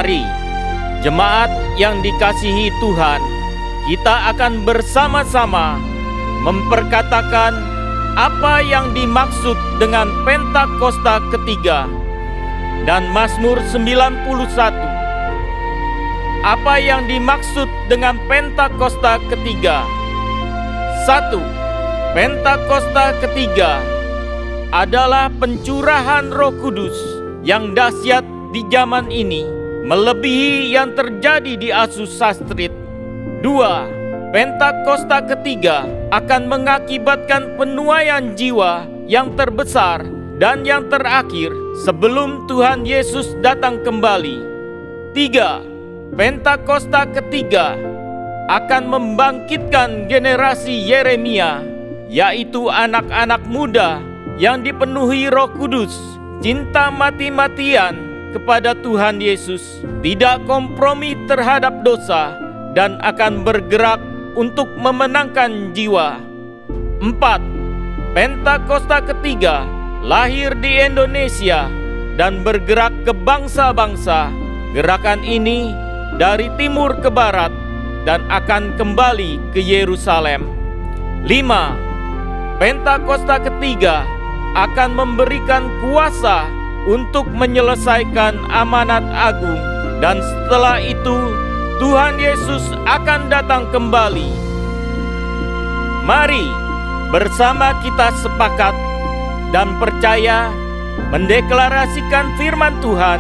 Mari, jemaat yang dikasihi Tuhan, kita akan bersama-sama memperkatakan apa yang dimaksud dengan Pentakosta ketiga dan Mazmur 91. Apa yang dimaksud dengan Pentakosta ketiga? 1. Pentakosta ketiga adalah pencurahan Roh Kudus yang dahsyat di zaman ini, melebihi yang terjadi di Asus Sastrit. 2. Pentakosta ketiga akan mengakibatkan penuaian jiwa yang terbesar dan yang terakhir sebelum Tuhan Yesus datang kembali. 3. Pentakosta ketiga akan membangkitkan generasi Yeremia, yaitu anak-anak muda yang dipenuhi Roh Kudus, cinta mati-matian kepada Tuhan Yesus, tidak kompromi terhadap dosa, dan akan bergerak untuk memenangkan jiwa. 4. Pentakosta ketiga lahir di Indonesia dan bergerak ke bangsa-bangsa. Gerakan ini dari timur ke barat dan akan kembali ke Yerusalem. 5. Pentakosta ketiga akan memberikan kuasa untuk menyelesaikan amanat agung, dan setelah itu Tuhan Yesus akan datang kembali. Mari bersama kita sepakat dan percaya mendeklarasikan firman Tuhan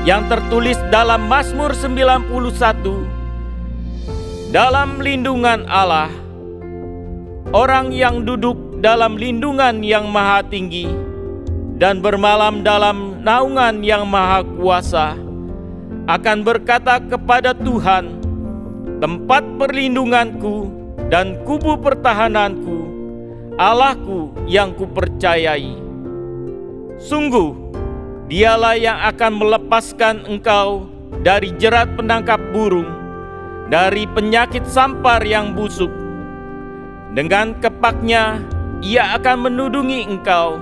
yang tertulis dalam Mazmur 91. Dalam lindungan Allah, orang yang duduk dalam lindungan yang maha tinggi dan bermalam dalam naungan yang maha kuasa akan berkata kepada Tuhan, tempat perlindunganku dan kubu pertahananku, Allahku yang kupercayai. Sungguh, Dialah yang akan melepaskan engkau dari jerat penangkap burung, dari penyakit sampar yang busuk. Dengan kepaknya Ia akan menudungi engkau,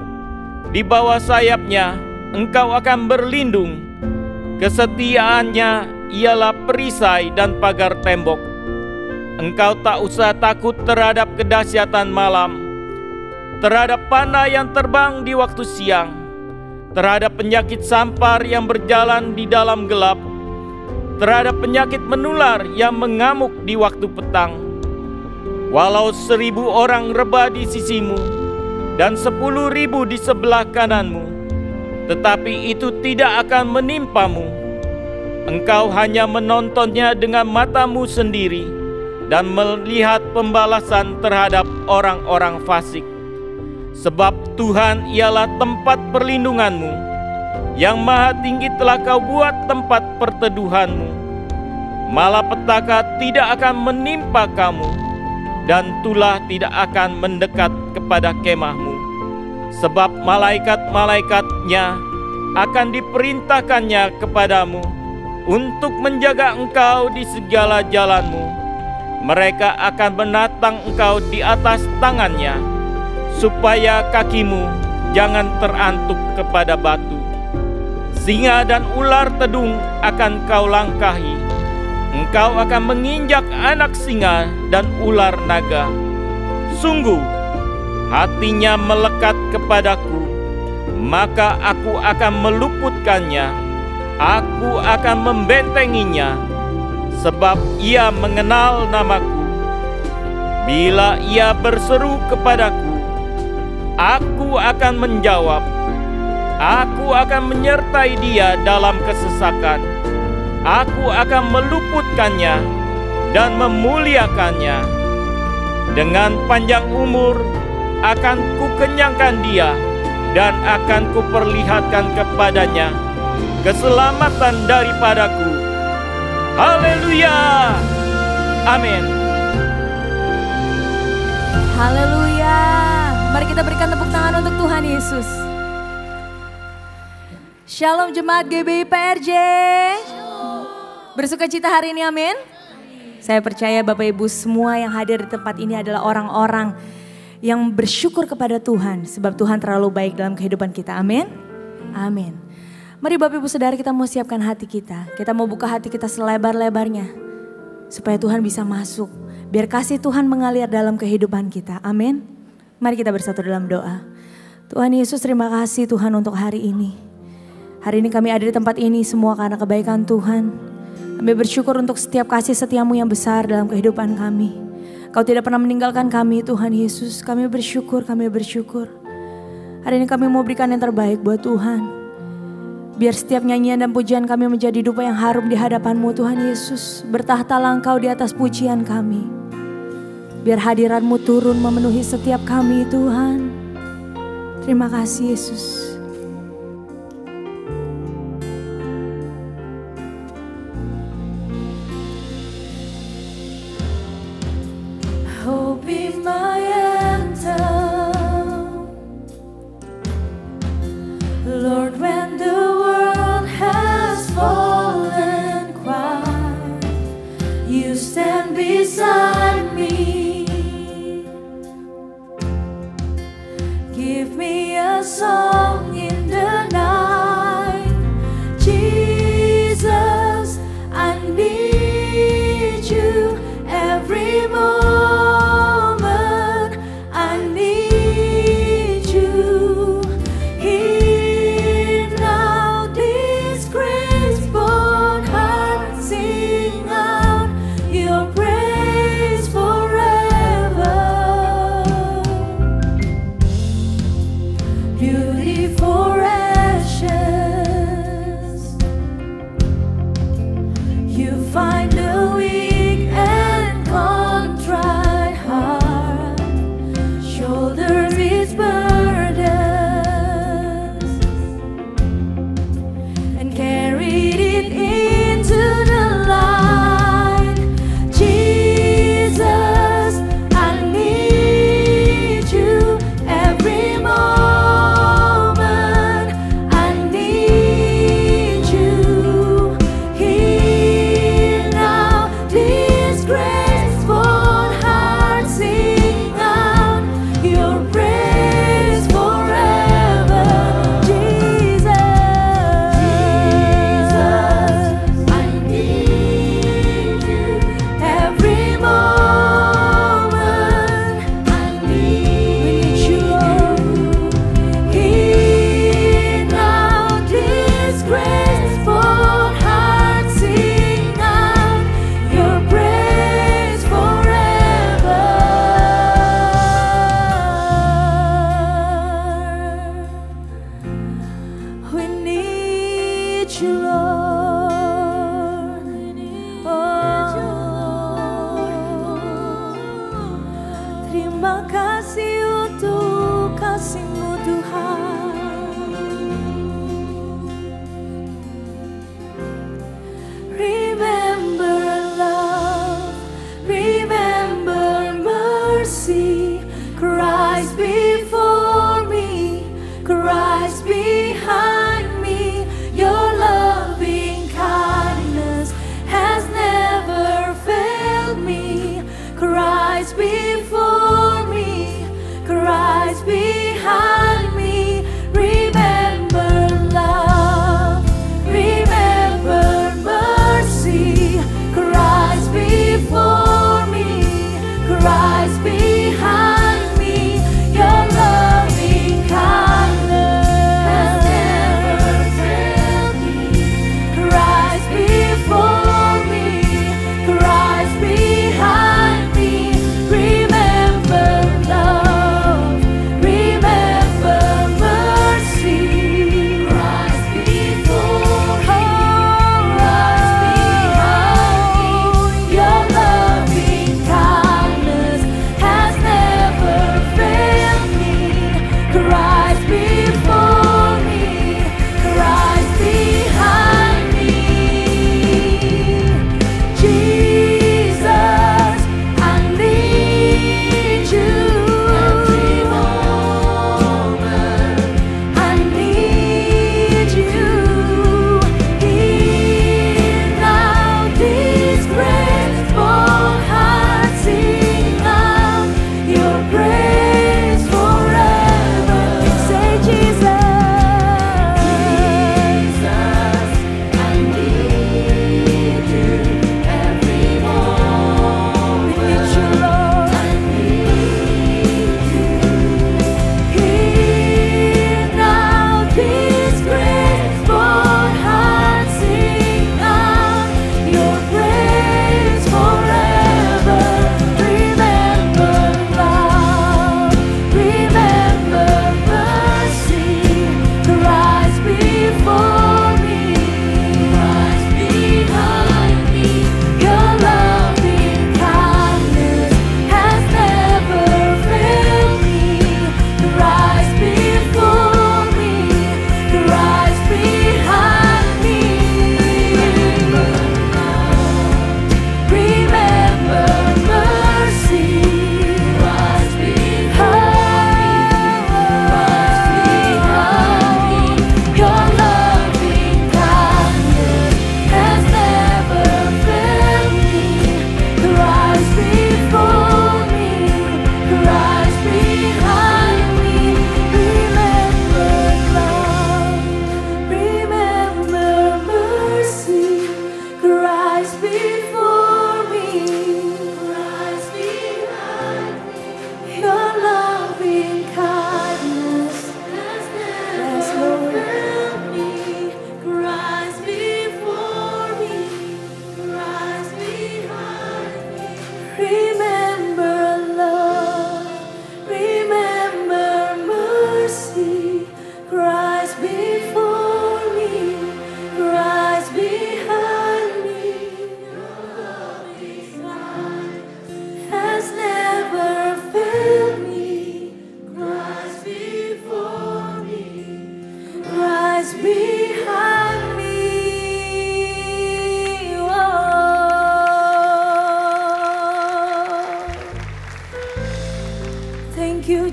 di bawah sayapnya engkau akan berlindung. Kesetiaannya ialah perisai dan pagar tembok. Engkau tak usah takut terhadap kedahsyatan malam, terhadap panah yang terbang di waktu siang, terhadap penyakit sampar yang berjalan di dalam gelap, terhadap penyakit menular yang mengamuk di waktu petang. Walau 1.000 orang rebah di sisimu dan 10.000 di sebelah kananmu, tetapi itu tidak akan menimpamu. Engkau hanya menontonnya dengan matamu sendiri dan melihat pembalasan terhadap orang-orang fasik. Sebab Tuhan ialah tempat perlindunganmu, yang maha tinggi telah kau buat tempat perteduhanmu. Malapetaka tidak akan menimpa kamu, dan tulah tidak akan mendekat kepada kemahmu. Sebab malaikat-malaikatnya akan diperintahkannya kepadamu untuk menjaga engkau di segala jalanmu. Mereka akan menatang engkau di atas tangannya, supaya kakimu jangan terantuk kepada batu. Singa dan ular tedung akan kau langkahi. Engkau akan menginjak anak singa dan ular naga. Sungguh, hatinya melekat kepadaku, maka aku akan meluputkannya. Aku akan membentenginya, sebab ia mengenal namaku. Bila ia berseru kepadaku, aku akan menjawab. Aku akan menyertai dia dalam kesesakan. Aku akan meluputkannya dan memuliakannya. Dengan panjang umur akan kukenyangkan dia, dan akan kuperlihatkan kepadanya keselamatan daripadaku. Haleluya! Amin. Haleluya. Mari kita berikan tepuk tangan untuk Tuhan Yesus. Shalom jemaat GBI PRJ. Bersuka cita hari ini, amin. Saya percaya Bapak Ibu semua yang hadir di tempat ini adalah orang-orang yang bersyukur kepada Tuhan. Sebab Tuhan terlalu baik dalam kehidupan kita, amin. Amin. Mari Bapak Ibu Saudara, kita mau siapkan hati kita. Kita mau buka hati kita selebar-lebarnya. Supaya Tuhan bisa masuk. Biar kasih Tuhan mengalir dalam kehidupan kita. Amin. Mari kita bersatu dalam doa. Tuhan Yesus, terima kasih Tuhan untuk hari ini. Hari ini kami ada di tempat ini semua karena kebaikan Tuhan. Kami bersyukur untuk setiap kasih setiamu yang besar dalam kehidupan kami. Kau tidak pernah meninggalkan kami Tuhan Yesus. Kami bersyukur, kami bersyukur. Hari ini kami mau berikan yang terbaik buat Tuhan. Biar setiap nyanyian dan pujian kami menjadi dupa yang harum di hadapan-Mu Tuhan Yesus. Bertahtalah Engkau di atas pujian kami. Biar hadirat-Mu turun memenuhi setiap kami Tuhan. Terima kasih Yesus. Oh, be my anthem, Lord, when the world has fallen quiet, you stand beside me. Give me a song in the night, Jesus, I need you every moment. Praise forever.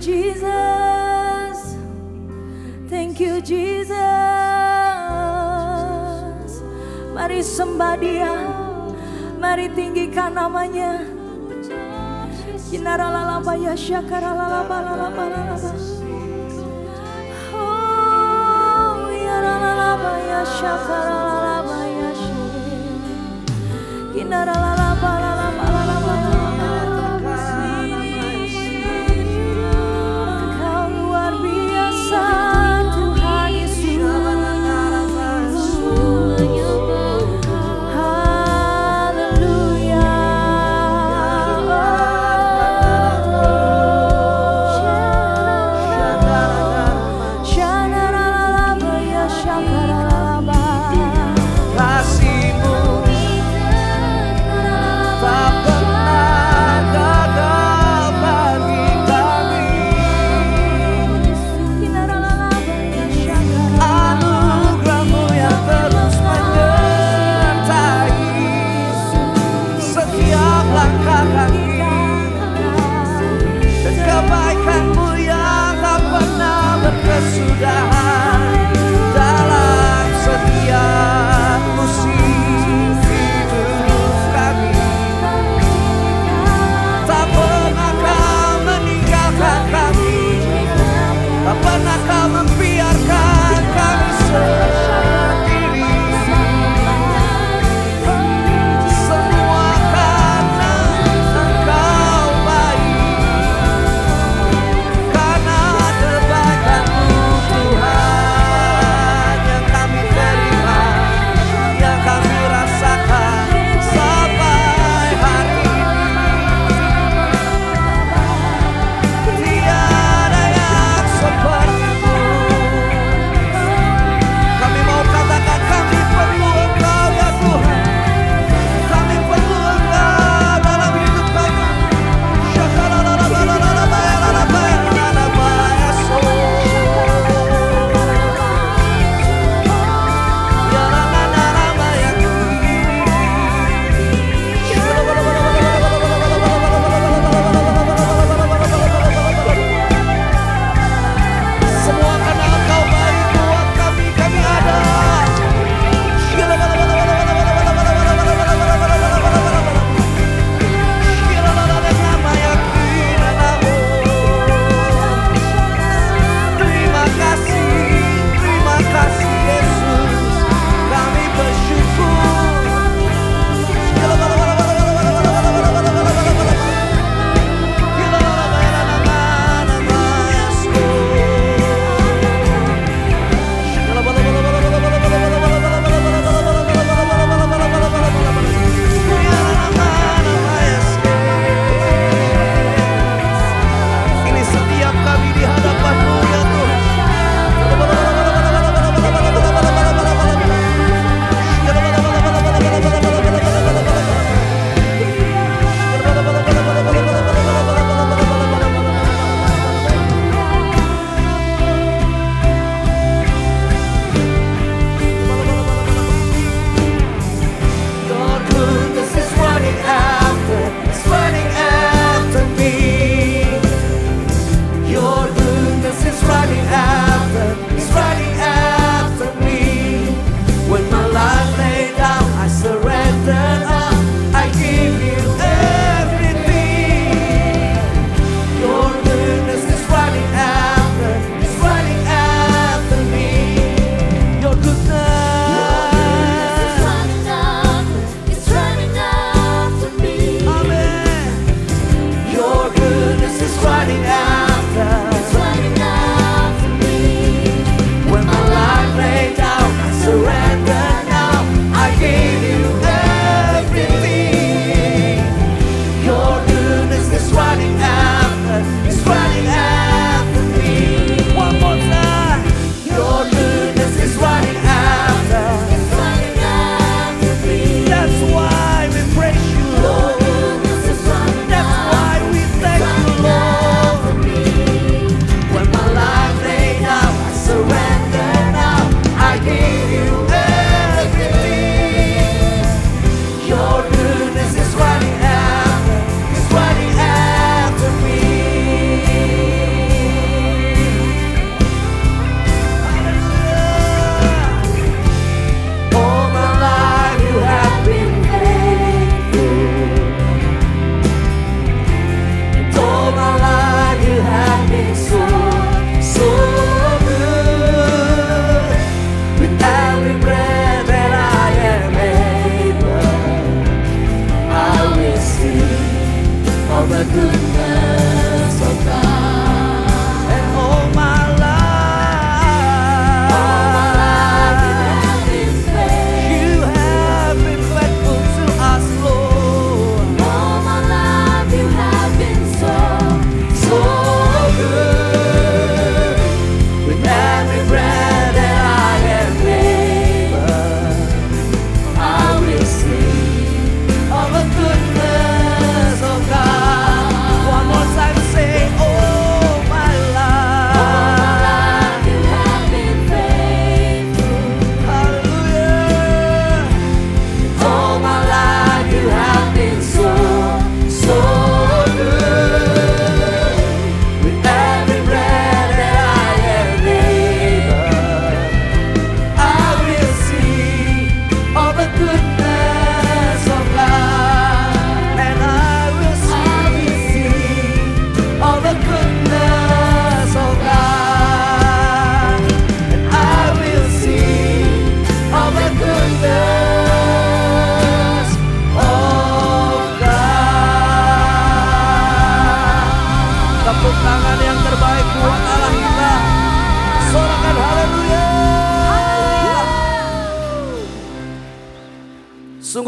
Jesus. Thank you Jesus. Mari sembah Dia, mari tinggikan namanya. Kinaralalabaya syakaralalabalalaba. Oh yaralabaya syakaralabaya kinaralalabalalaba. Kau luar biasa Tuhan Yesus.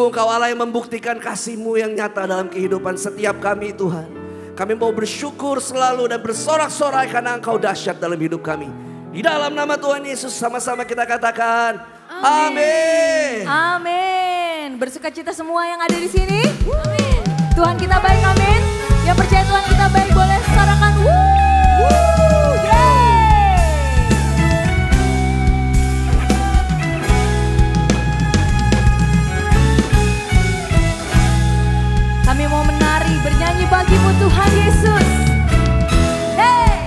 Sungguh Engkau Allah yang membuktikan kasih-Mu yang nyata dalam kehidupan setiap kami Tuhan. Kami mau bersyukur selalu dan bersorak-sorai karena Engkau dahsyat dalam hidup kami. Di dalam nama Tuhan Yesus sama-sama kita katakan amin. Amin. Bersuka cita semua yang ada di sini. Amin. Tuhan kita baik, amin. Yang percaya Tuhan kita baik boleh sorakan. Kami mau menari, bernyanyi bagi-Mu Tuhan Yesus. Hey!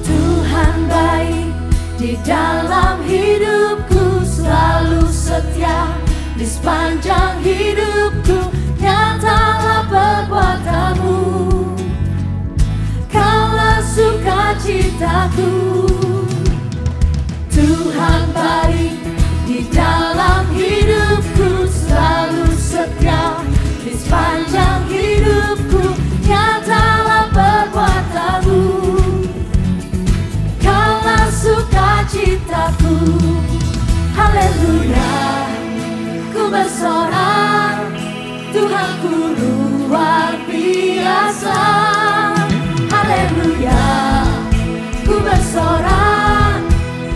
Tuhan baik di dalam hidupku, selalu setia di sepanjang hidupku. Nyatalah perbuatan-Mu, Kaulah sukacitaku. Tuhan baik di dalam hidupku, selalu setia di sepanjang hidupku. Nyatalah perbuatan-Mu, Kaulah sukacitaku. Haleluya, ku bersorak, Tuhanku luar biasa. Haleluya, ku bersorak,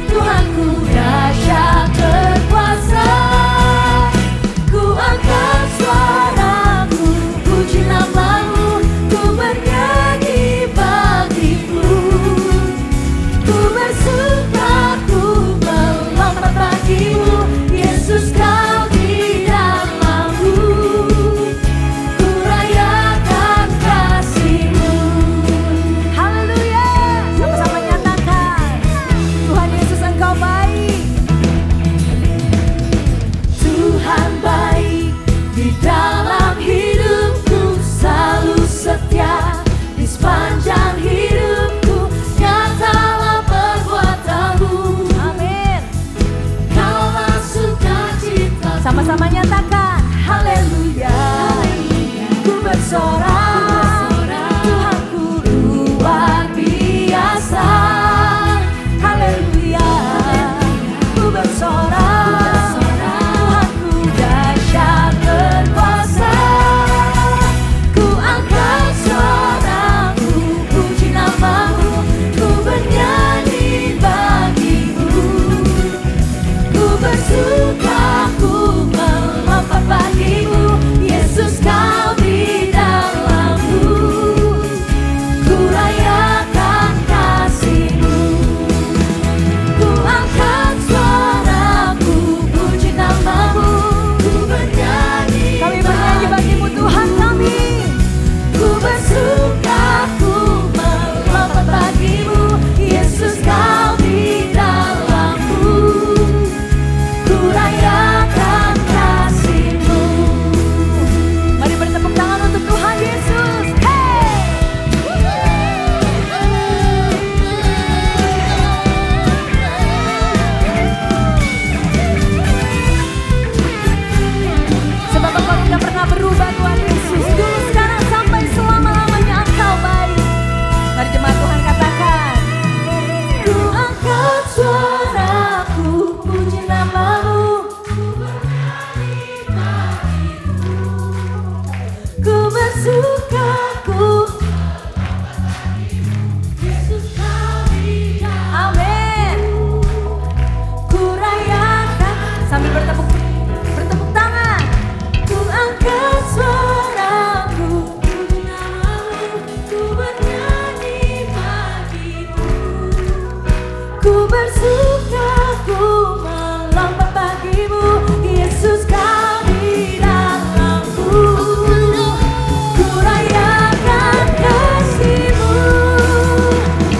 Tuhanku dahsyat berkuasa. Ku angkat suaraku, puji nama-Mu, ku bernyanyi bagi-Mu. Ku bersuka, ku melompat bagi-Mu, Yesus Kau di dalam-Mu. Ku rayakan kasih-Mu. Haleluya, sama-sama nyatakan Tuhan Yesus Engkau baik. Tuhan baik di dalam hidupku, selalu setia di sepanjang hidupku. Nyatalah perbuatan-Mu, amin. Kaulah sukacita. Sama-sama nyatakan haleluya, ku bersorak, Tuhanku luar biasa. Haleluya, ku bersorak, Tuhanku dahsyat berkuasa. Ku angkat suaraku, puji nama-Mu, ku bernyanyi bagi-Mu. Ku bersuka, ku melompat bagi-Mu, Yesus Kau di dalam-Mu. Ku rayakan kasih-Mu. Ku angkat suaraku, puji nama-Mu, ku bernyanyi. Kami bernyanyi bagi-Mu Tuhan kami. Ku bersuka, ku melompat bagi-Mu, Yesus Kau di dalam-Mu. Ku rayakan kasih-Mu. Mari bertepuk tangan untuk Tuhan Yesus. Hey! Sebab Engkau tidak pernah berubah Tuhan Yesus. Dulu, sekarang, sampai selama-lamanya Engkau baik. Mari jemaat Tuhan katakan. Ku angkat suaraku, puji nama-Mu, ku bersuka, ku Yesus Kau di dalam-Mu. Amin. Ku rayakan sambil bertepuk tangan. Ku angkat suaraku, puji nama-Mu, ku bernyanyi bagi-Mu. Ku bersuka, ku melompat bagi-Mu, Yesus Kau di dalam-Mu. Ku rayakan kasih-Mu.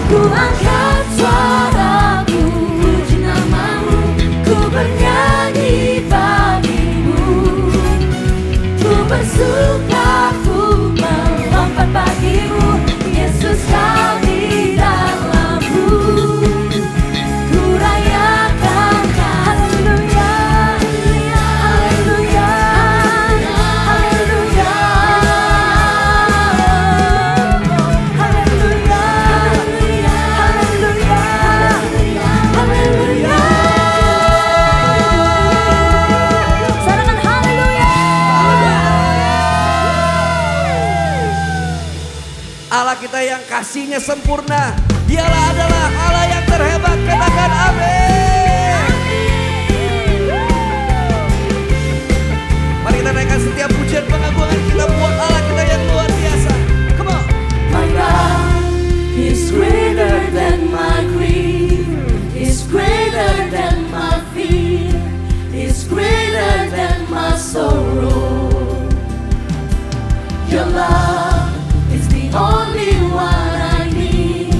Ku angkat suaraku, puji nama-Mu, ku bernyanyi bagi-Mu. Ku bersuka, ku melompat bagi-Mu, Yesus Kau di dalam-Mu. Ku rayakan haleluya, haleluya, haleluya, haleluya, haleluya, haleluya. Allah kita yang kasih-Nya sempurna. Dialah adalah Allah yang terhebat. Katakan amin. Mari kita naikkan setiap pujian pengagungan kita buat Allah kita yang luar biasa. Come on. My God is greater than my grief, is greater than my fear, is greater than my sorrow. Your love is the only one I need,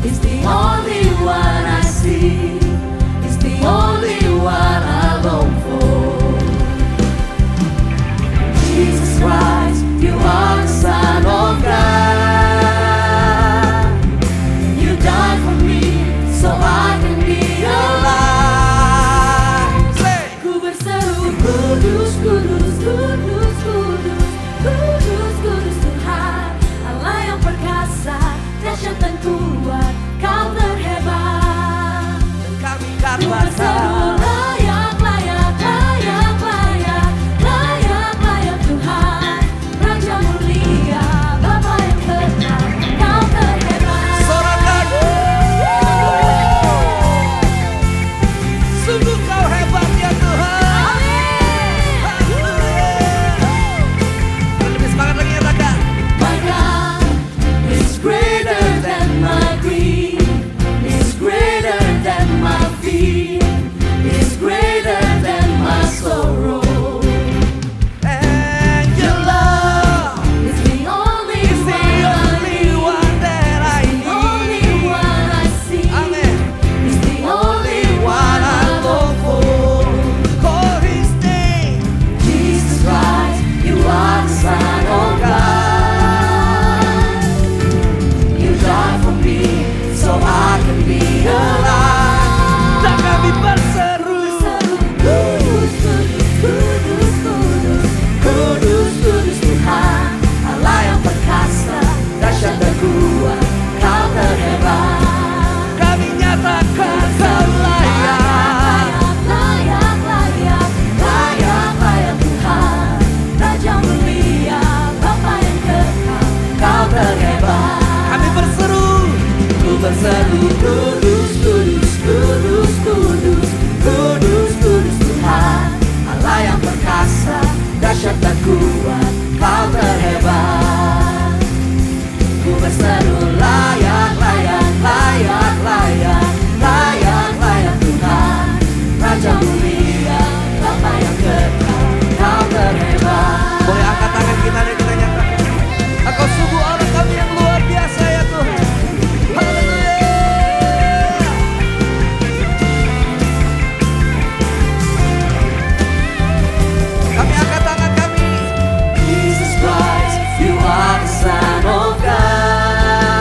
is the only one I see, is the only one I long for. Jesus Christ, you are the Son of God. You died for me so I can be alive. Ku berseru kudus, kudus, kudus, kudus, kudus, kudus Tuhan, Allah yang perkasa, dahsyat dan kuat, Kau terhebat. Kami Ku berseru layak, layak, layak, layak, layak, layak Tuhan, Raja mulia, Bapa yang kekal, Kau terhebat. sorakan. Sungguh Kau hebat ya Tuhan. Lebih semangat lagi ya Raka. My God is greater than my grief, is greater than my fear, is greater than my sorrow. And your love It's the only is the only one that I the only need. one I see. Amen. It's the only What one I I long love. for. Call His name. Jesus Christ, you are the Son of God. You died for me so I can be alive. Dan kami berseru. Kudus, kudus, kudus, kudus, kudus, kudus Tuhan, Allah yang perkasa, dahsyat dan kuat, Kau terhebat. Kami nyatakan Kau layak. Layak, layak, layak, layak Tuhan, Raja mulia, Bapa yang kekal, Kau terhebat. Kami berseru. Ku berseru kudus, kudus, kudus, kudus, kudus, kudus Tuhan, Allah yang perkasa, dahsyat dan kuat, Kau terhebat. Ku berseru layak, layak, layak, layak, layak, layak Tuhan, Raja mulia, Bapa yang kekal, Kau terhebat. Boleh angkat tangan kita dan kita nyatakan. Engkau sungguh orang kami yang luar biasa ya Tuhan. Haleluya. Kami angkat tangan kami. Jesus Christ, you are the Son of God.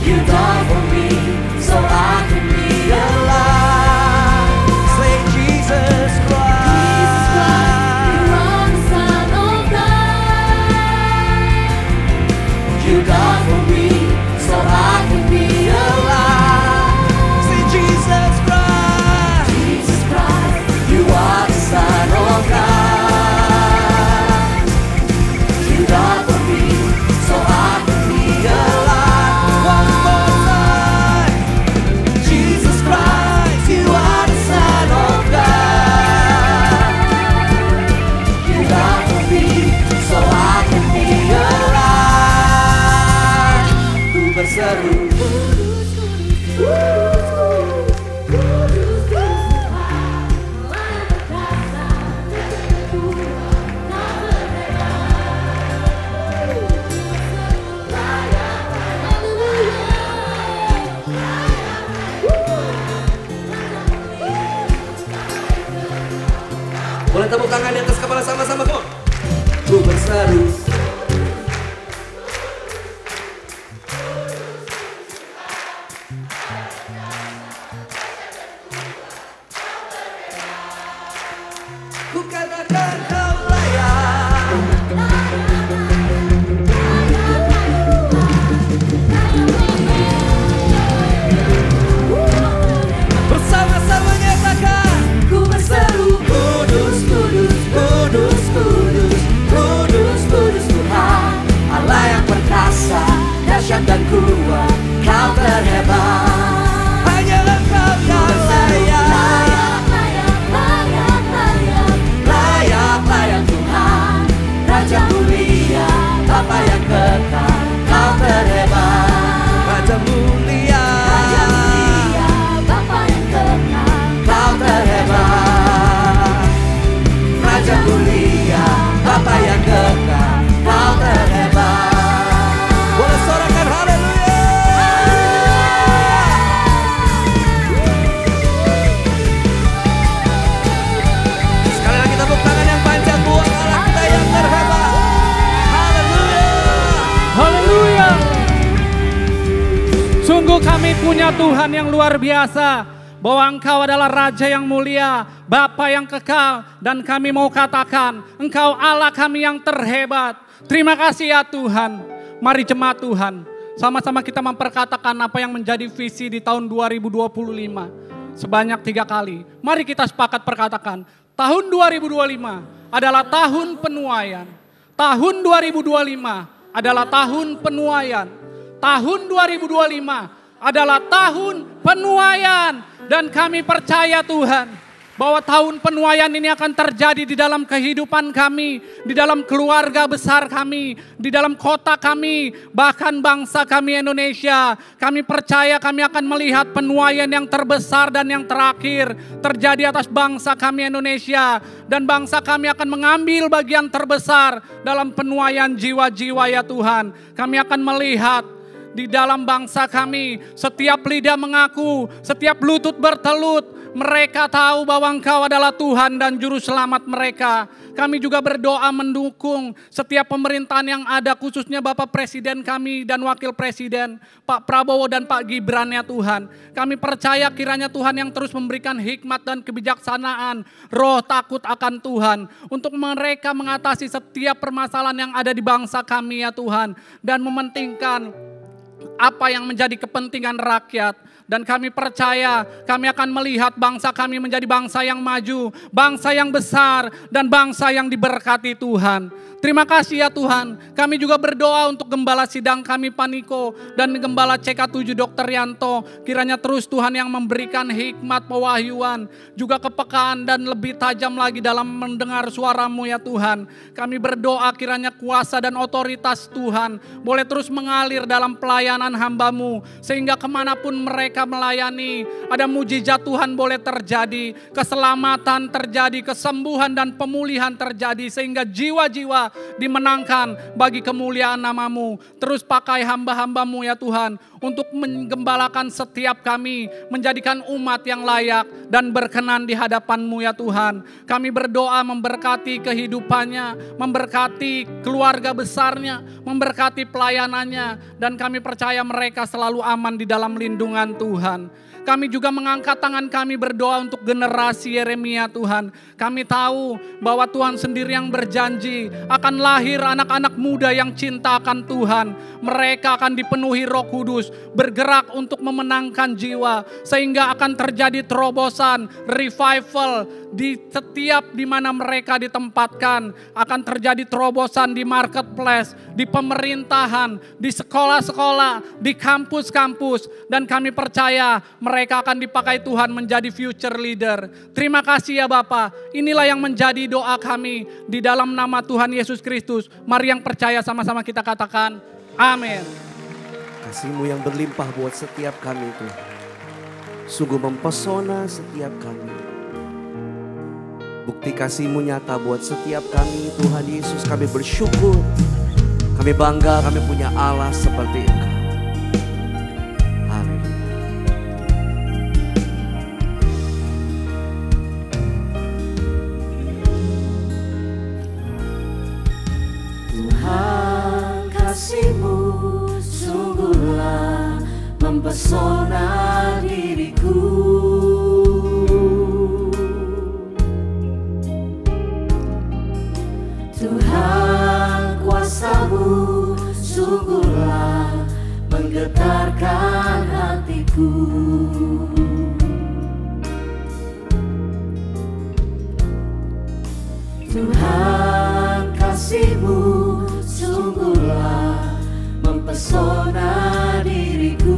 You died for me so I can be alive. Say Jesus Jesus Christ, you Christ. are the Son of God. You died for me so I can be alive. Say Jesus Christ. Jesus Christ, you are the Son of God. You died for me so I can be alive. One more time. Jesus Christ, you are the Son of God. You died for me so I can be alive. Ku berseru. Boleh tepuk tangan di atas kepala sama-sama, come on. Ku berseru. Ku katakan Kau layak. Bersama-sama nyatakan. Ku berseru kudus, kudus, kudus, kudus, kudus, kudus kasih-Mu-Nya Tuhan yang luar biasa, bahwa Engkau adalah Raja yang mulia, Bapa yang kekal, dan kami mau katakan Engkau Allah kami yang terhebat. Terima kasih ya Tuhan. Mari jemaat Tuhan, sama-sama kita memperkatakan apa yang menjadi visi di tahun 2025 sebanyak 3 kali. Mari kita sepakat perkatakan, tahun 2025 adalah tahun penuaian. Tahun 2025 adalah tahun penuaian. Tahun 2025 adalah tahun penuaian. Dan kami percaya Tuhan, bahwa tahun penuaian ini akan terjadi di dalam kehidupan kami, di dalam keluarga besar kami, di dalam kota kami, bahkan bangsa kami Indonesia. Kami percaya kami akan melihat penuaian yang terbesar dan yang terakhir terjadi atas bangsa kami Indonesia. Dan bangsa kami akan mengambil bagian terbesar dalam penuaian jiwa-jiwa ya Tuhan. Kami akan melihat di dalam bangsa kami, setiap lidah mengaku, setiap lutut bertelut. Mereka tahu bahwa Engkau adalah Tuhan dan Juru Selamat mereka. Kami juga berdoa mendukung setiap pemerintahan yang ada, khususnya Bapak Presiden kami dan Wakil Presiden, Pak Prabowo dan Pak Gibran ya Tuhan. Kami percaya kiranya Tuhan yang terus memberikan hikmat dan kebijaksanaan, roh takut akan Tuhan, untuk mereka mengatasi setiap permasalahan yang ada di bangsa kami ya Tuhan. Dan mementingkan apa yang menjadi kepentingan rakyat. Dan kami percaya kami akan melihat bangsa kami menjadi bangsa yang maju, bangsa yang besar, dan bangsa yang diberkati Tuhan. Terima kasih ya Tuhan. Kami juga berdoa untuk Gembala Sidang kami Paniko dan Gembala CK7 Dr. Yanto. Kiranya terus Tuhan yang memberikan hikmat, pewahyuan, juga kepekaan dan lebih tajam lagi dalam mendengar suara-Mu ya Tuhan. Kami berdoa kiranya kuasa dan otoritas Tuhan boleh terus mengalir dalam pelayanan hamba-Mu. Sehingga kemanapun mereka melayani, ada mujizat Tuhan boleh terjadi, keselamatan terjadi, kesembuhan dan pemulihan terjadi, sehingga jiwa-jiwa dimenangkan bagi kemuliaan nama-Mu. Terus pakai hamba-hamba-Mu ya Tuhan, untuk menggembalakan setiap kami, menjadikan umat yang layak dan berkenan di hadapan-Mu ya Tuhan. Kami berdoa memberkati kehidupannya, memberkati keluarga besarnya, memberkati pelayanannya, dan kami percaya mereka selalu aman di dalam lindungan Tuhan. Kami juga mengangkat tangan kami berdoa untuk generasi Yeremia Tuhan. Kami tahu bahwa Tuhan sendiri yang berjanji akan lahir anak-anak muda yang cinta akan Tuhan. Mereka akan dipenuhi Roh Kudus, bergerak untuk memenangkan jiwa, sehingga akan terjadi terobosan, revival di setiap di mana mereka ditempatkan. Akan terjadi terobosan di marketplace, di pemerintahan, di sekolah-sekolah, di kampus-kampus, dan kami percaya mereka akan dipakai Tuhan menjadi future leader. Terima kasih ya Bapa. Inilah yang menjadi doa kami di dalam nama Tuhan Yesus Kristus. Mari yang percaya sama-sama kita katakan amin. Kasih-Mu yang berlimpah buat setiap kami Tuhan, sungguh mempesona setiap kami. Bukti kasih-Mu nyata buat setiap kami Tuhan Yesus. Kami bersyukur, kami bangga kami punya Allah seperti Engkau. Kasih-Mu sungguhlah mempesona diriku. Tuhan, kuasa-Mu sungguhlah menggetarkan hatiku. Tuhan, kasih-Mu sungguhlah mempesona diriku.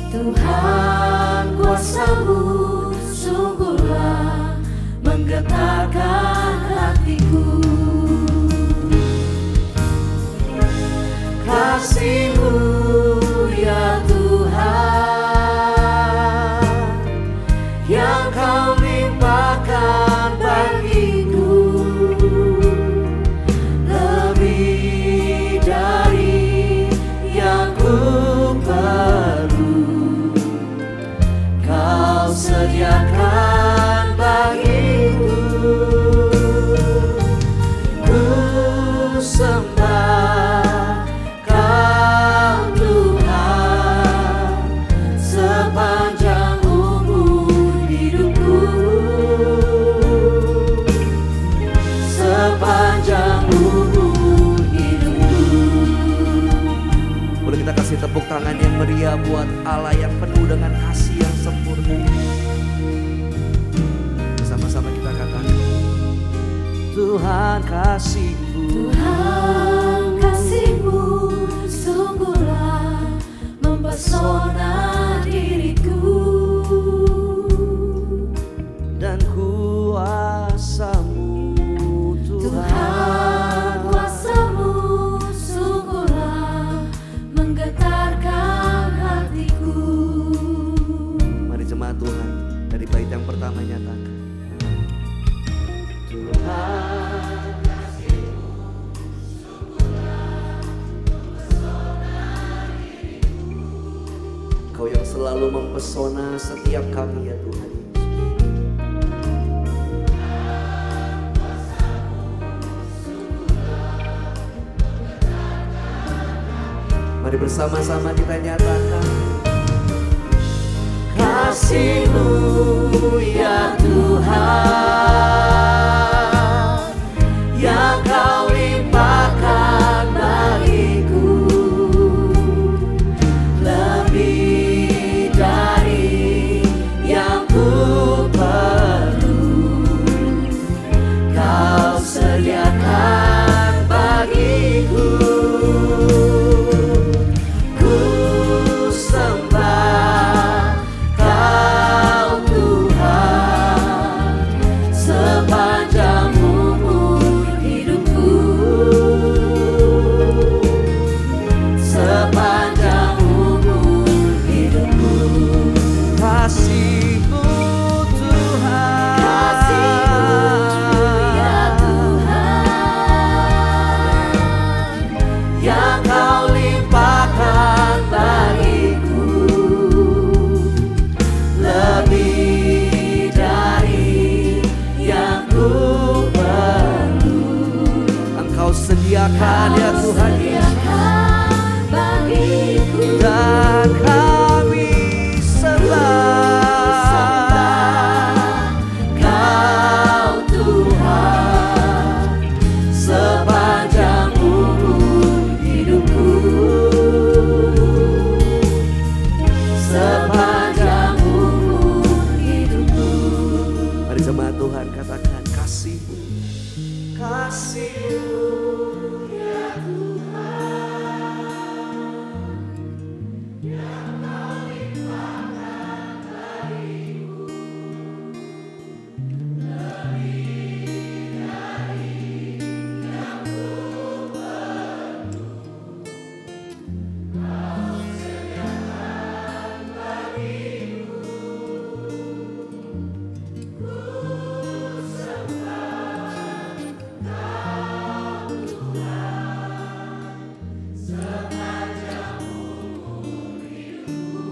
Tuhan, kuasa-Mu sungguhlah menggetarkan hatiku. Kasih-Mu ya Tuhan, yang Kau limpahkan bagiku, lebih dari yang ku perlu. Kau sediakan bagiku. Ku sembah tangan yang meriah buat Allah yang penuh dengan kasih yang sempurna. Bersama-sama kita katakan, Tuhan kasih-Mu, Tuhan kasih-Mu sungguhlah mempesona diriku, dan kuasa-Mu Tuhan kuasa-Mu sungguhlah menggetarkan hatiku. Mari jemaat Tuhan dari bait yang pertama nyatakan, Tuhan kasih-Mu sungguhlah mempesona diriku. Kau yang selalu mempesona setiap kami ya Tuhan. Mari bersama-sama kita nyatakan, kasih-Mu ya Tuhan, yang Kau limpahkan bagiku, lebih dari yang ku perlu, Kau sediakan bagiku. Sediakan ya Tuhan, bagiku, dan kami sembah Kau Tuhan sepanjang umur hidupku, sepanjang umur hidupku. Mari jemaat Tuhan katakan, kasih-Mu, kasih-Mu ya Tuhan, yang Kau limpahkan bagiku, lebih dari yang ku perlu, Kau sediakan bagiku. Ku sembah Kau Tuhan sepanjang umur hidupku,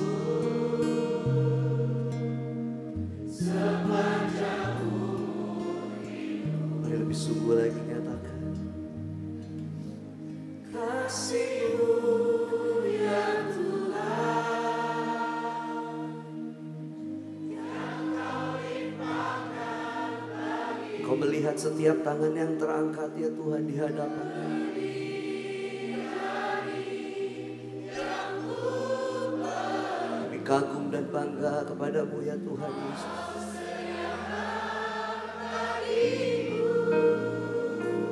sepanjang umur hidupku. Mari lebih sungguh lagi nyatakan, kasih-Mu ya Tuhan, yang Kau limpahkan bagiku. Kau melihat setiap tangan yang terangkat ya Tuhan di hadapan-Mu. Kami kagum dan bangga kepada-Mu ya Tuhan Yesus.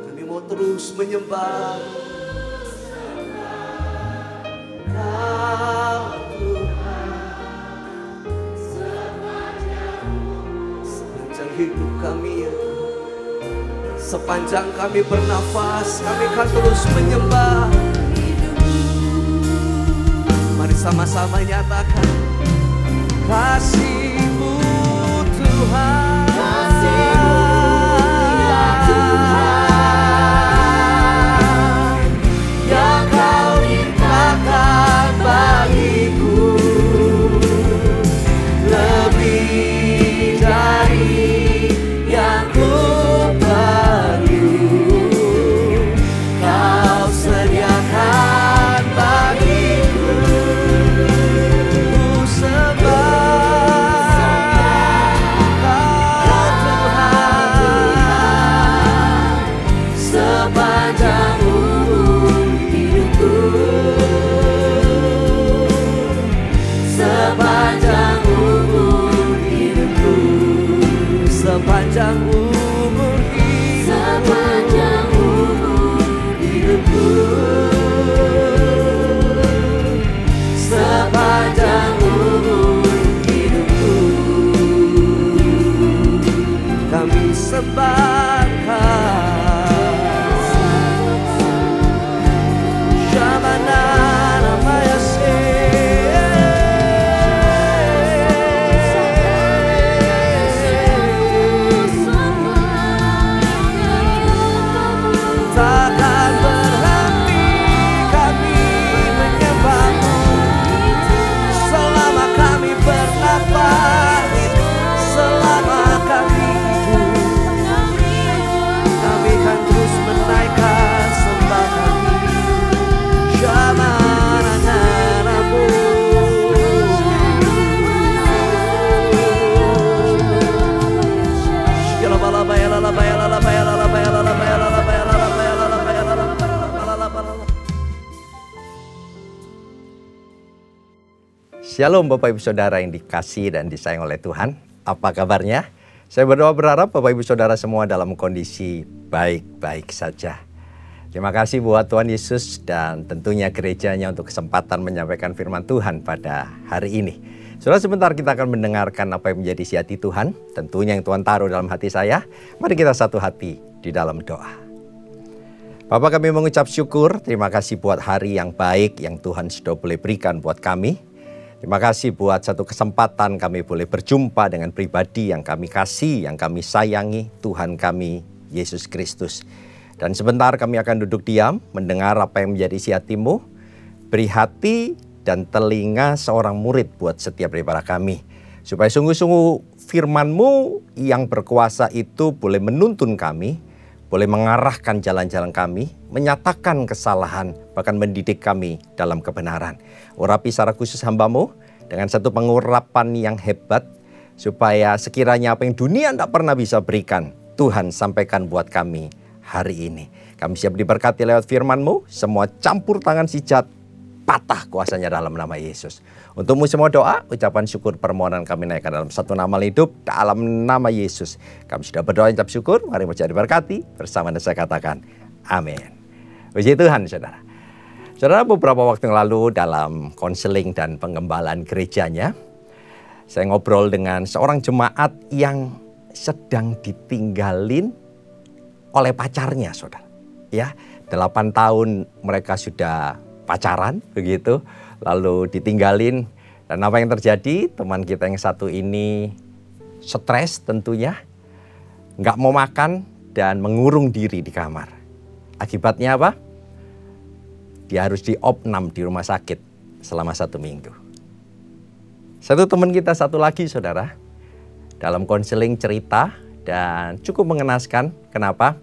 Kami mau terus menyembah Kau Tuhan sepanjang hidup kami ya Tuhan. Sepanjang kami bernafas, kami akan terus menyembah. Mari sama-sama nyatakan, kasih-Mu Tuhan, kasih-Mu ya Tuhan, yang Kau limpahkan bagiku, lebih dari yang ku perlu, Kau sediakan bagiku. Ku sembah sepanjang umur hidupku, sepanjang umur hidupku, sepanjang umur hidupku, kami sebarkan Shamana nama takkan berhenti kami menyembahmu selama kami bernafas, selama kami hidup. Kami akan terus menaikkan sembah kami. Shamana-nanamu. Shalom Bapak Ibu Saudara yang dikasihi dan disayang oleh Tuhan. Apa kabarnya? Saya berdoa berharap Bapak Ibu Saudara semua dalam kondisi baik-baik saja. Terima kasih buat Tuhan Yesus dan tentunya gerejanya untuk kesempatan menyampaikan firman Tuhan pada hari ini. Saudara, sebentar kita akan mendengarkan apa yang menjadi isi hati Tuhan. Tentunya yang Tuhan taruh dalam hati saya. Mari kita satu hati di dalam doa. Bapak, kami mengucap syukur. Terima kasih buat hari yang baik yang Tuhan sudah boleh berikan buat kami. Terima kasih buat satu kesempatan kami boleh berjumpa dengan pribadi yang kami kasih, yang kami sayangi, Tuhan kami, Yesus Kristus. Dan sebentar kami akan duduk diam, mendengar apa yang menjadi isi hati-Mu. Beri hati dan telinga seorang murid buat setiap daripada kami. Supaya sungguh-sungguh firman-Mu yang berkuasa itu boleh menuntun kami, boleh mengarahkan jalan-jalan kami, menyatakan kesalahan, bahkan mendidik kami dalam kebenaran. Urapi secara khusus hamba-Mu dengan satu pengurapan yang hebat, supaya sekiranya apa yang dunia tidak pernah bisa berikan, Tuhan sampaikan buat kami hari ini. Kami siap diberkati lewat firman-Mu, semua campur tangan si jahat patah kuasanya dalam nama Yesus. Untukmu semua doa, ucapan syukur, permohonan kami naikkan dalam satu nama hidup, dalam nama Yesus. Kami sudah berdoa ucap syukur, mari menjadi diberkati, bersama dan saya katakan, amin. Puji Tuhan, saudara. Saudara, beberapa waktu yang lalu dalam konseling dan pengembalaan gerejanya, saya ngobrol dengan seorang jemaat yang sedang ditinggalin oleh pacarnya, saudara. Ya, 8 tahun mereka sudah pacaran, begitu. Lalu ditinggalin. Dan apa yang terjadi? Teman kita yang satu ini stres tentunya. Nggak mau makan dan mengurung diri di kamar. Akibatnya apa? Dia harus diopnam di rumah sakit selama 1 minggu. Satu teman kita satu lagi, saudara, dalam konseling cerita dan cukup mengenaskan. Kenapa?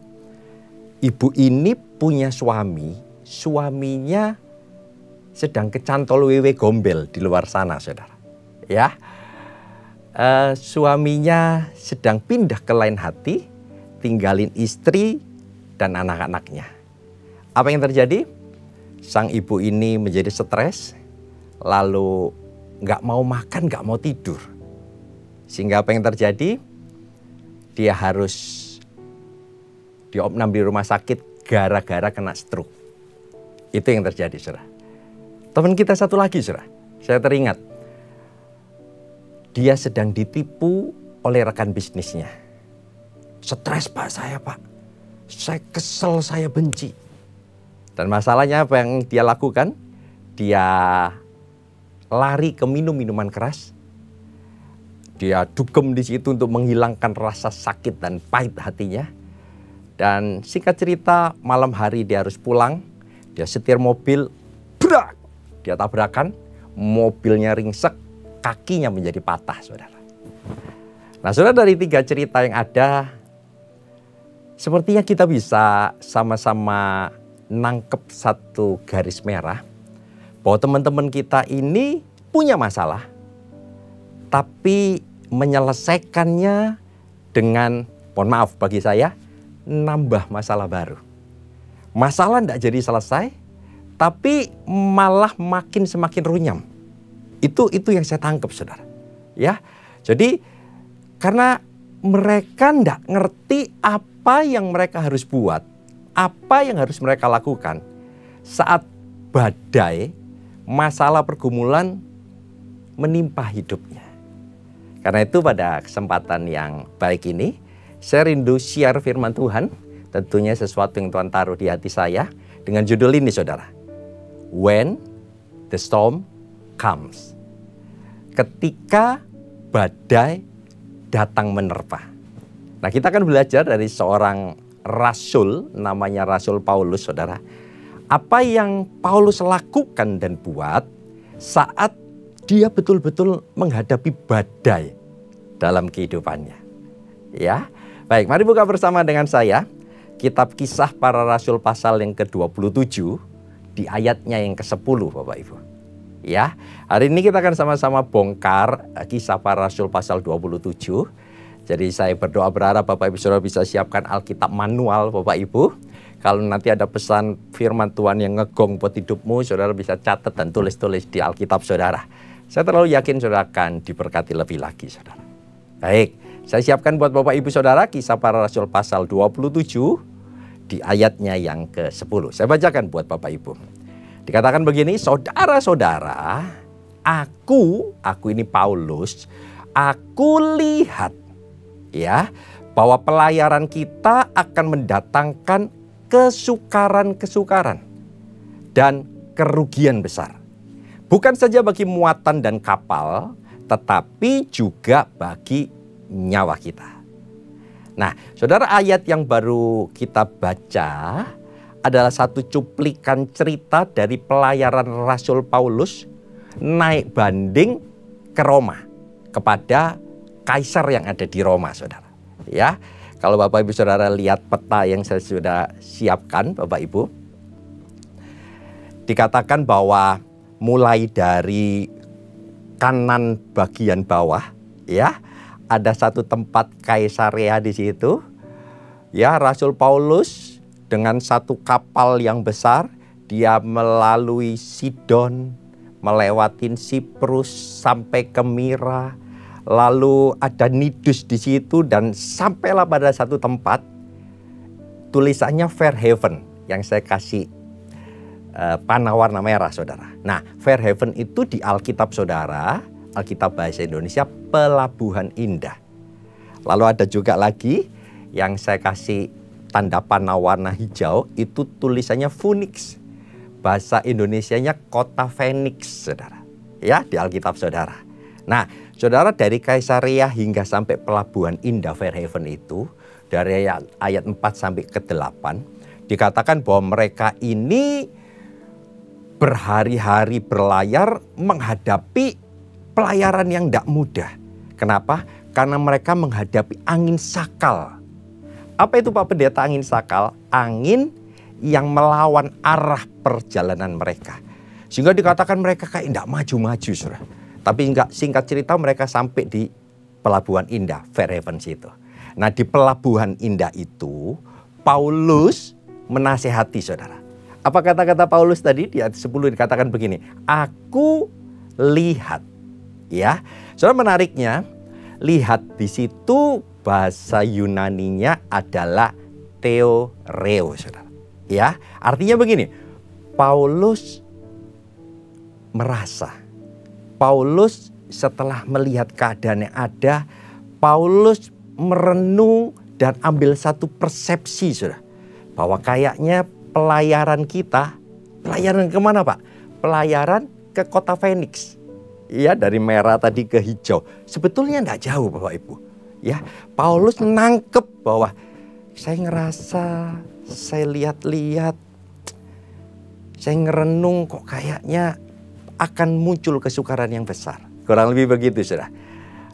Ibu ini punya suami, suaminya sedang kecantol wewe gombel di luar sana, saudara. Ya, suaminya sedang pindah ke lain hati, tinggalin istri dan anak-anaknya. Apa yang terjadi? Sang ibu ini menjadi stres, lalu nggak mau makan, nggak mau tidur. Sehingga apa yang terjadi? Dia harus diopnam di rumah sakit gara-gara kena stroke. Itu yang terjadi, saudara. Teman kita satu lagi, saudara. Saya teringat. Dia sedang ditipu oleh rekan bisnisnya. Stres Pak saya, Pak. Saya kesel, saya benci. Dan masalahnya apa yang dia lakukan? Dia lari ke minuman keras. Dia dugem di situ untuk menghilangkan rasa sakit dan pahit hatinya. Dan singkat cerita, malam hari dia harus pulang. Dia setir mobil, brak! Dia tabrakan, mobilnya ringsek, kakinya menjadi patah, saudara. Nah, saudara, dari 3 cerita yang ada, sepertinya kita bisa sama-sama nangkep satu garis merah bahwa teman-teman kita ini punya masalah, tapi menyelesaikannya dengan, mohon maaf bagi saya, nambah masalah baru. Masalah tidak jadi selesai, tapi malah makin semakin runyam. Itu yang saya tangkap, saudara. Ya, jadi karena mereka tidak ngerti apa yang mereka harus buat, apa yang harus mereka lakukan saat badai, masalah pergumulan menimpa hidupnya. Karena itu pada kesempatan yang baik ini, saya rindu share firman Tuhan, tentunya sesuatu yang Tuhan taruh di hati saya, dengan judul ini saudara. When the storm comes. Ketika badai datang menerpa. Nah, kita akan belajar dari seorang rasul, namanya Rasul Paulus, saudara. Apa yang Paulus lakukan dan buat saat dia betul-betul menghadapi badai dalam kehidupannya. Ya, baik, mari buka bersama dengan saya Kitab Kisah Para Rasul pasal yang ke-27 di ayatnya yang ke-10, Bapak Ibu. Ya, hari ini kita akan sama-sama bongkar Kisah Para Rasul pasal 27. Jadi saya berdoa berharap Bapak Ibu Saudara bisa siapkan Alkitab manual Bapak Ibu. Kalau nanti ada pesan firman Tuhan yang ngegong buat hidupmu, Saudara bisa catat dan tulis-tulis di Alkitab Saudara. Saya terlalu yakin Saudara akan diberkati lebih lagi Saudara. Baik, saya siapkan buat Bapak Ibu Saudara Kisah Para Rasul pasal 27 di ayatnya yang ke-10. Saya bacakan buat Bapak Ibu. Dikatakan begini, saudara-saudara, aku ini Paulus, aku lihat ya bahwa pelayaran kita akan mendatangkan kesukaran-kesukaran dan kerugian besar. Bukan saja bagi muatan dan kapal, tetapi juga bagi nyawa kita. Nah, saudara, ayat yang baru kita baca adalah satu cuplikan cerita dari pelayaran Rasul Paulus naik banding ke Roma kepada kaisar yang ada di Roma, saudara. Ya, kalau Bapak Ibu Saudara lihat peta yang saya sudah siapkan, Bapak Ibu, dikatakan bahwa mulai dari kanan bagian bawah, ya, ada satu tempat Kaisarea di situ. Ya, Rasul Paulus dengan satu kapal yang besar, dia melalui Sidon, melewatin Siprus sampai ke Mira, lalu ada Nidus di situ dan sampailah pada satu tempat tulisannya Fair Haven yang saya kasih panah warna merah, saudara. Nah, Fair Haven itu di Alkitab saudara, Alkitab bahasa Indonesia, Pelabuhan Indah. Lalu ada juga lagi yang saya kasih tanda panah warna hijau, itu tulisannya Phoenix. Bahasa Indonesianya Kota Phoenix, saudara. Ya, di Alkitab saudara. Nah, saudara, dari Kaisarea hingga sampai Pelabuhan Indah Fair Haven itu, dari ayat 4 sampai ke 8, dikatakan bahwa mereka ini berhari-hari berlayar menghadapi pelayaran yang tidak mudah. Kenapa? Karena mereka menghadapi angin sakal. Apa itu Pak Pendeta angin sakal? Angin yang melawan arah perjalanan mereka. Sehingga dikatakan mereka kayak tidak maju-maju, saudara. Tapi enggak, singkat cerita mereka sampai di Pelabuhan Indah, Fair Haven situ. Nah, di Pelabuhan Indah itu Paulus menasehati, saudara. Apa kata-kata Paulus tadi? Di ayat 10 dikatakan begini, aku lihat. Ya, saudara, menariknya, lihat di situ bahasa Yunaninya adalah theoreo, saudara. Ya, artinya begini, Paulus merasa, Paulus setelah melihat keadaan yang ada, Paulus merenung dan ambil satu persepsi, saudara, bahwa kayaknya pelayaran kita, pelayaran kemana Pak? Pelayaran ke kota Phoenix. Ya, dari merah tadi ke hijau. Sebetulnya tidak jauh Bapak Ibu. Ya, Paulus nangkep bahwa saya ngerasa, saya lihat-lihat, saya ngerenung kok kayaknya akan muncul kesukaran yang besar. Kurang lebih begitu, saudara.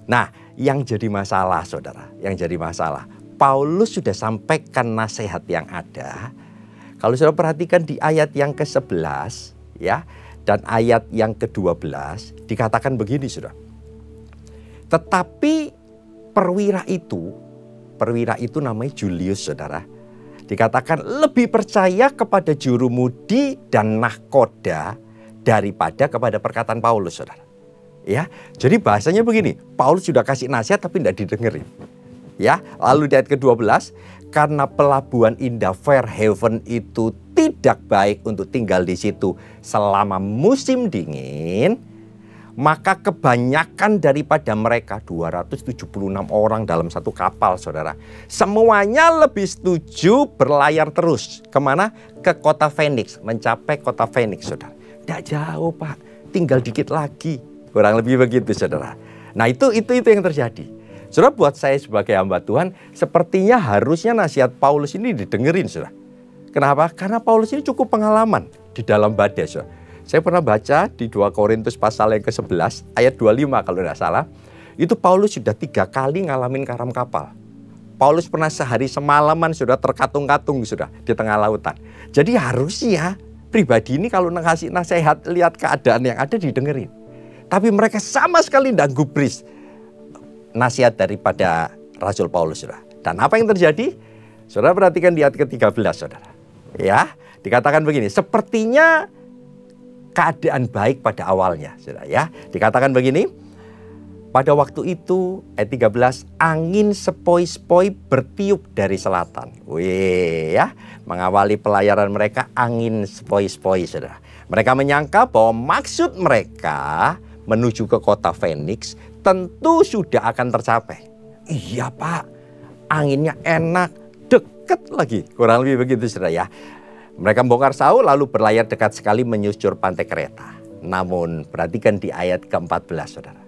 Nah, yang jadi masalah, saudara, yang jadi masalah, Paulus sudah sampaikan nasihat yang ada. Kalau saudara perhatikan di ayat yang ke-11, ya, dan ayat yang ke-12, dikatakan begini, saudara. Tetapi perwira itu namanya Julius, saudara. Dikatakan lebih percaya kepada jurumudi dan nahkoda daripada kepada perkataan Paulus, saudara. Ya, jadi bahasanya begini, Paulus sudah kasih nasihat tapi tidak didengerin. Ya, lalu di ayat ke-12, karena pelabuhan indah Fairhaven itu tidak baik untuk tinggal di situ selama musim dingin, maka kebanyakan daripada mereka 276 orang dalam satu kapal, saudara, semuanya lebih setuju berlayar terus. Kemana? Ke kota Phoenix, mencapai kota Phoenix, saudara. Tidak jauh, Pak, tinggal dikit lagi, kurang lebih begitu, saudara. Nah itu yang terjadi. Saudara, buat saya sebagai hamba Tuhan, sepertinya harusnya nasihat Paulus ini didengerin, saudara. Kenapa? Karena Paulus ini cukup pengalaman di dalam badai, saudara. Saya pernah baca di 2 Korintus pasal yang ke-11, ayat 25 kalau tidak salah. Itu Paulus sudah 3 kali ngalamin karam kapal. Paulus pernah sehari semalaman sudah terkatung-katung sudah di tengah lautan. Jadi harusnya pribadi ini kalau ngasih nasihat, lihat keadaan yang ada didengerin. Tapi mereka sama sekali tidak gubris nasihat daripada Rasul Paulus, saudara. Dan apa yang terjadi? Saudara perhatikan di ayat ke-13, saudara. Ya, dikatakan begini, sepertinya keadaan baik pada awalnya, saudara, ya. Dikatakan begini, pada waktu itu, ayat 13, angin sepoi-sepoi bertiup dari selatan. Wih, ya, mengawali pelayaran mereka angin sepoi-sepoi, saudara. Mereka menyangka bahwa maksud mereka menuju ke kota Phoenix tentu sudah akan tercapai. Iya, Pak, anginnya enak, deket lagi. Kurang lebih begitu, saudara, ya. Mereka membongkar Saul lalu berlayar dekat sekali menyusur pantai Kreta. Namun perhatikan di ayat ke-14, saudara.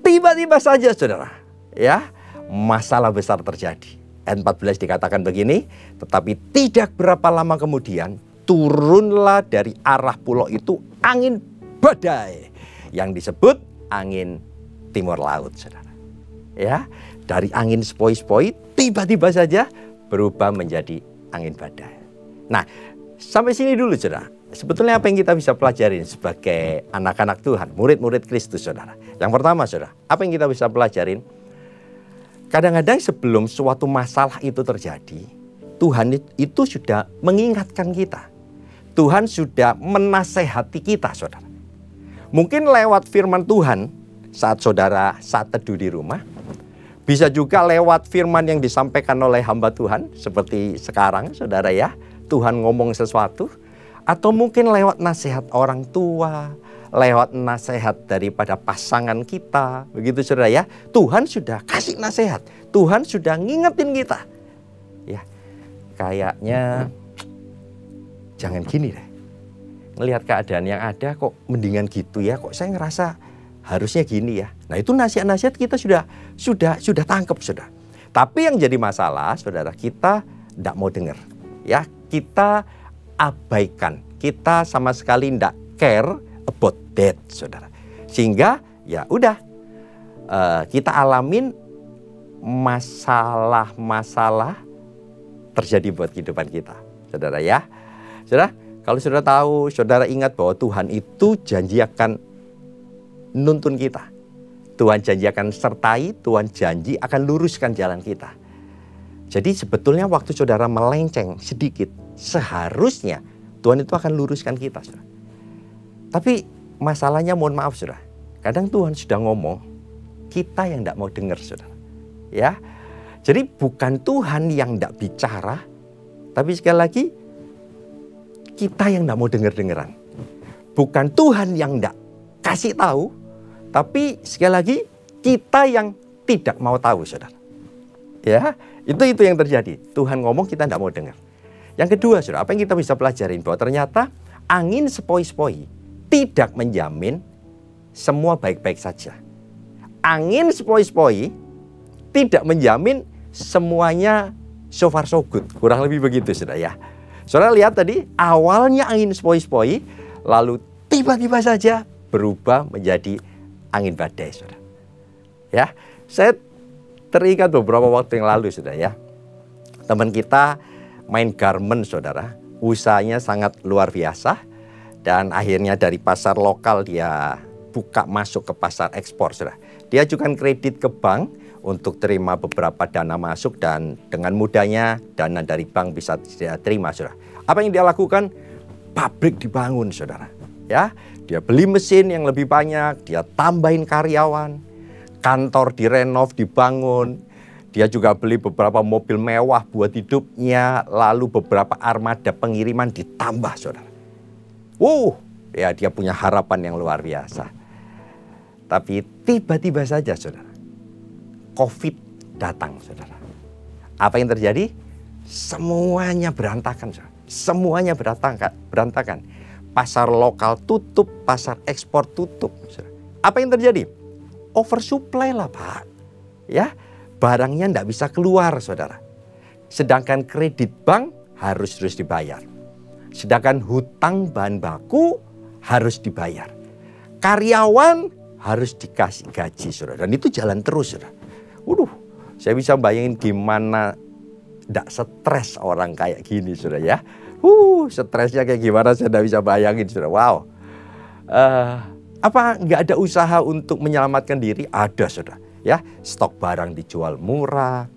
Tiba-tiba saja, saudara, ya, masalah besar terjadi. Ayat 14 dikatakan begini, tetapi tidak berapa lama kemudian turunlah dari arah pulau itu angin badai yang disebut angin timur laut, saudara. Ya, dari angin sepoi-sepoi tiba-tiba saja berubah menjadi angin badai. Nah, sampai sini dulu, saudara. Sebetulnya apa yang kita bisa pelajarin sebagai anak-anak Tuhan, murid-murid Kristus, saudara. Yang pertama, saudara, apa yang kita bisa pelajarin? Kadang-kadang sebelum suatu masalah itu terjadi, Tuhan itu sudah mengingatkan kita. Tuhan sudah menasehati kita, saudara. Mungkin lewat firman Tuhan saat saudara saat teduh di rumah. Bisa juga lewat firman yang disampaikan oleh hamba Tuhan seperti sekarang, saudara, ya. Tuhan ngomong sesuatu. Atau mungkin lewat nasihat orang tua, lewat nasihat daripada pasangan kita. Begitu, saudara, ya. Tuhan sudah kasih nasihat. Tuhan sudah ngingetin kita. Ya, kayaknya jangan gini deh. Ngelihat keadaan yang ada kok mendingan gitu ya. Kok saya ngerasa harusnya gini ya. Nah, itu nasihat-nasihat kita sudah tangkap, saudara. Tapi yang jadi masalah, saudara, kita tidak mau dengar. Ya, kita abaikan. Kita sama sekali tidak care about that, saudara. Sehingga ya udah kita alamin masalah-masalah terjadi buat kehidupan kita, saudara, ya. Saudara, kalau saudara tahu, saudara ingat bahwa Tuhan itu janji akan nuntun kita. Tuhan janji akan sertai, Tuhan janji akan luruskan jalan kita. Jadi sebetulnya waktu saudara melenceng sedikit, seharusnya Tuhan itu akan luruskan kita, saudara. Tapi masalahnya, mohon maaf, saudara, kadang Tuhan sudah ngomong, kita yang tidak mau dengar, saudara. Ya, jadi bukan Tuhan yang tidak bicara, tapi sekali lagi kita yang tidak mau dengar-dengaran. Bukan Tuhan yang tidak kasih tahu, tapi sekali lagi kita yang tidak mau tahu, saudara. Ya, itu yang terjadi. Tuhan ngomong, kita tidak mau dengar. Yang kedua, saudara, apa yang kita bisa pelajarin? Bahwa ternyata angin sepoi-sepoi tidak menjamin semua baik-baik saja. Angin sepoi-sepoi tidak menjamin semuanya so far so good. Kurang lebih begitu, saudara, ya. Saudara lihat tadi, awalnya angin sepoi-sepoi, lalu tiba-tiba saja berubah menjadi angin badai, saudara. Ya, saya teringat beberapa waktu yang lalu, saudara, ya. Teman kita main garment, saudara. Usahanya sangat luar biasa. Dan akhirnya dari pasar lokal dia buka masuk ke pasar ekspor, saudara. Dia ajukan kredit ke bank untuk terima beberapa dana masuk, dan dengan mudahnya dana dari bank bisa dia terima, saudara. Apa yang dia lakukan? Pabrik dibangun, saudara. Ya, dia beli mesin yang lebih banyak, dia tambahin karyawan. kantor direnov, dibangun. Dia juga beli beberapa mobil mewah buat hidupnya, lalu beberapa armada pengiriman ditambah, saudara. Ya dia punya harapan yang luar biasa. Tapi tiba-tiba saja, saudara, COVID datang, saudara. Apa yang terjadi? Semuanya berantakan, saudara. Semuanya berantakan. Pasar lokal tutup, pasar ekspor tutup, saudara. Apa yang terjadi? Oversupply lah, Pak. Ya, barangnya tidak bisa keluar, saudara. Sedangkan kredit bank harus terus dibayar. Sedangkan hutang bahan baku harus dibayar. Karyawan harus dikasih gaji, saudara. Dan itu jalan terus, saudara. Saya bisa bayangin gimana tidak stres orang kayak gini, saudara ya. Stresnya kayak gimana saya tidak bisa bayangin, saudara. Wow. Apa nggak ada usaha untuk menyelamatkan diri? Ada, saudara. Ya, stok barang dijual murah.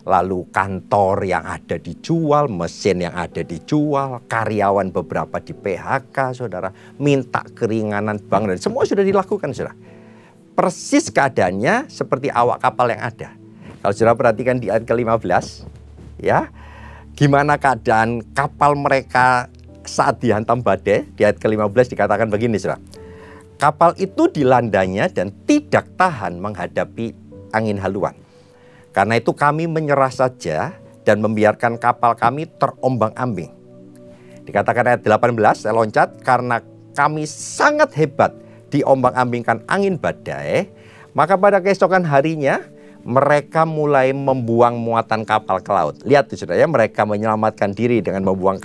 Lalu kantor yang ada dijual, mesin yang ada dijual, karyawan beberapa di PHK, saudara. Minta keringanan bank dan semua sudah dilakukan, saudara. Persis keadaannya seperti awak kapal yang ada. Kalau saudara perhatikan di ayat ke-15, ya, gimana keadaan kapal mereka saat dihantam badai. Di ayat ke-15 dikatakan begini, saudara. Kapal itu dilandanya dan tidak tahan menghadapi angin haluan. Karena itu kami menyerah saja dan membiarkan kapal kami terombang-ambing. Dikatakan ayat 18, saya loncat, karena kami sangat hebat diombang-ambingkan angin badai, maka pada keesokan harinya mereka mulai membuang muatan kapal ke laut. Lihat tuh, saudara ya, mereka menyelamatkan diri dengan membuang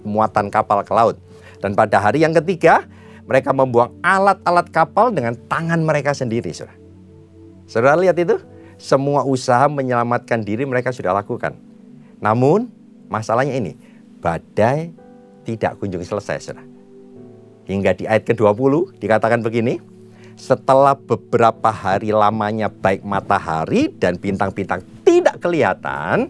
muatan kapal ke laut. Dan pada hari yang ketiga, mereka membuang alat-alat kapal dengan tangan mereka sendiri, saudara. Saudara lihat itu? Semua usaha menyelamatkan diri mereka sudah lakukan. Namun masalahnya ini, badai tidak kunjung selesai, saudara. Hingga di ayat ke-20 dikatakan begini, setelah beberapa hari lamanya baik matahari dan bintang-bintang tidak kelihatan,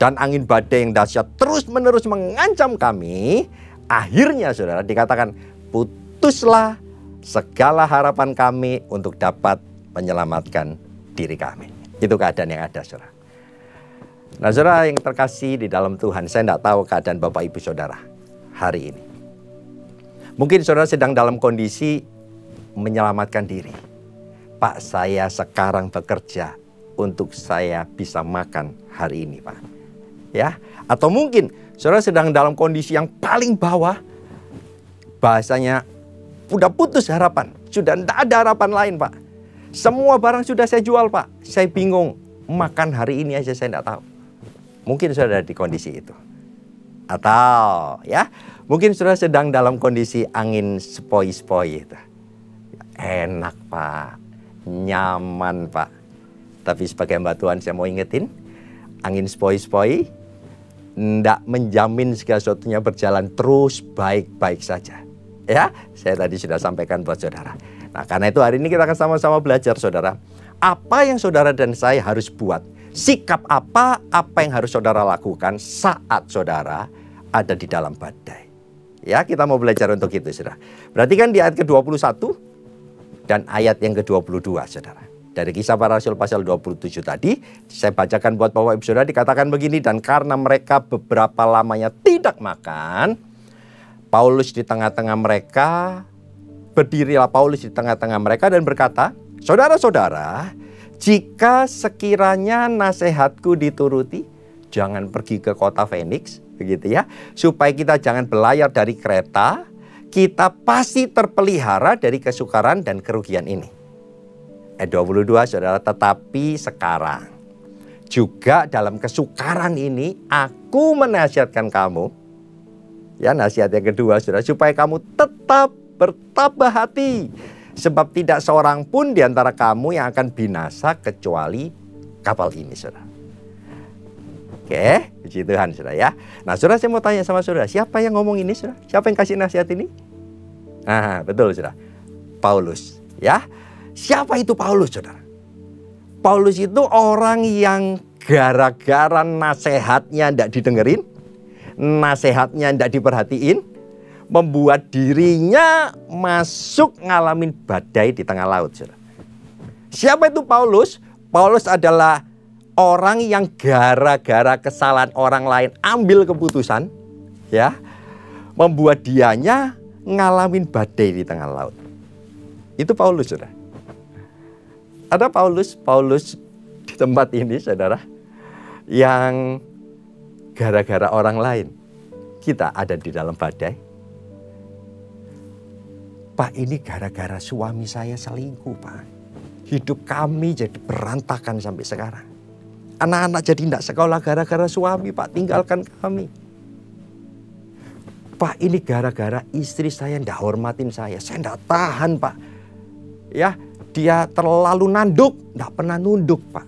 dan angin badai yang dahsyat terus-menerus mengancam kami, akhirnya, saudara, dikatakan putuslah segala harapan kami untuk dapat menyelamatkan diri kami. Itu keadaan yang ada, saudara. Nah, saudara yang terkasih di dalam Tuhan, saya tidak tahu keadaan Bapak Ibu Saudara hari ini. Mungkin saudara sedang dalam kondisi menyelamatkan diri. Pak, saya sekarang bekerja untuk saya bisa makan hari ini, Pak. Ya, atau mungkin saudara sedang dalam kondisi yang paling bawah, bahasanya udah putus harapan, sudah tidak ada harapan lain, Pak. Semua barang sudah saya jual, Pak. Saya bingung, makan hari ini aja saya tidak tahu. Mungkin saudara di kondisi itu. Atau ya, mungkin saudara sedang dalam kondisi angin sepoi-sepoi itu. Enak, Pak. Nyaman, Pak. Tapi sebagai hamba Tuhan saya mau ingetin, angin sepoi-sepoi tidak menjamin segala sesuatunya berjalan terus baik-baik saja. Ya, saya tadi sudah sampaikan buat saudara. Nah, karena itu hari ini kita akan sama-sama belajar, saudara. Apa yang saudara dan saya harus buat? Sikap apa yang harus saudara lakukan saat saudara ada di dalam badai? Ya, kita mau belajar untuk itu, saudara. Perhatikan di ayat ke-21 dan ayat yang ke-22, saudara. Dari Kisah Para Rasul pasal 27 tadi, saya bacakan buat Bapak Ibu Saudara, dikatakan begini, dan karena mereka beberapa lamanya tidak makan, Paulus di tengah-tengah mereka, berdirilah Paulus di tengah-tengah mereka dan berkata, saudara-saudara, jika sekiranya nasihatku dituruti, jangan pergi ke kota Phoenix, begitu ya, supaya kita jangan berlayar dari Kreta, kita pasti terpelihara dari kesukaran dan kerugian ini. Ayat 22, saudara, tetapi sekarang juga dalam kesukaran ini aku menasihatkan kamu, ya, nasihat yang kedua, saudara, supaya kamu tetap bertabah hati, sebab tidak seorang pun di antara kamu yang akan binasa kecuali kapal ini, saudara. Oke, puji Tuhan, saudara ya. Nah, saudara, saya mau tanya sama saudara, siapa yang ngomong ini, saudara? Siapa yang kasih nasihat ini? Nah, betul, saudara. Paulus, ya. Siapa itu Paulus, saudara? Paulus itu orang yang gara-gara nasihatnya tidak didengerin, nasihatnya tidak diperhatiin, membuat dirinya masuk ngalamin badai di tengah laut, saudara. Siapa itu Paulus? Paulus adalah orang yang gara-gara kesalahan orang lain ambil keputusan, ya, membuat dianya ngalamin badai di tengah laut. Itu Paulus, saudara. Ada Paulus di tempat ini, saudara, yang gara-gara orang lain kita ada di dalam badai. Pak, ini gara-gara suami saya selingkuh, Pak. Hidup kami jadi berantakan sampai sekarang. Anak-anak jadi tidak sekolah gara-gara suami, Pak, tinggalkan kami. Pak, ini gara-gara istri saya tidak hormatin saya tidak tahan, Pak. Ya, dia terlalu nanduk, tidak pernah nunduk, Pak.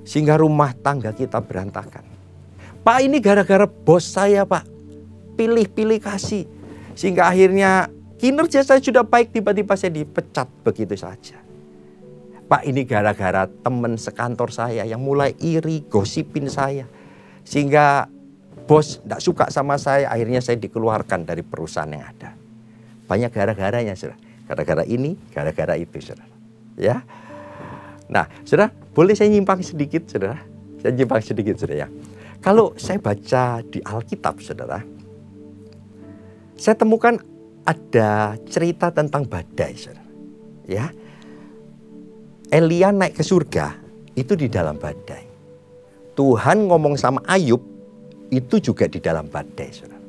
Sehingga rumah tangga kita berantakan. Pak, ini gara-gara bos saya, Pak. Pilih-pilih kasih. Sehingga akhirnya kinerja saya sudah baik, tiba-tiba saya dipecat begitu saja. Pak, ini gara-gara teman sekantor saya yang mulai iri, gosipin saya. Sehingga bos tidak suka sama saya, akhirnya saya dikeluarkan dari perusahaan yang ada. Banyak gara-garanya, saudara. Gara-gara ini, gara-gara itu, saudara. Ya. Nah, saudara, boleh saya nyimpang sedikit, saudara? Saya nyimpang sedikit, saudara, ya. Kalau saya baca di Alkitab, saudara, saya temukan ada cerita tentang badai, saudara. Ya. Elia naik ke surga, itu di dalam badai. Tuhan ngomong sama Ayub, itu juga di dalam badai, saudara.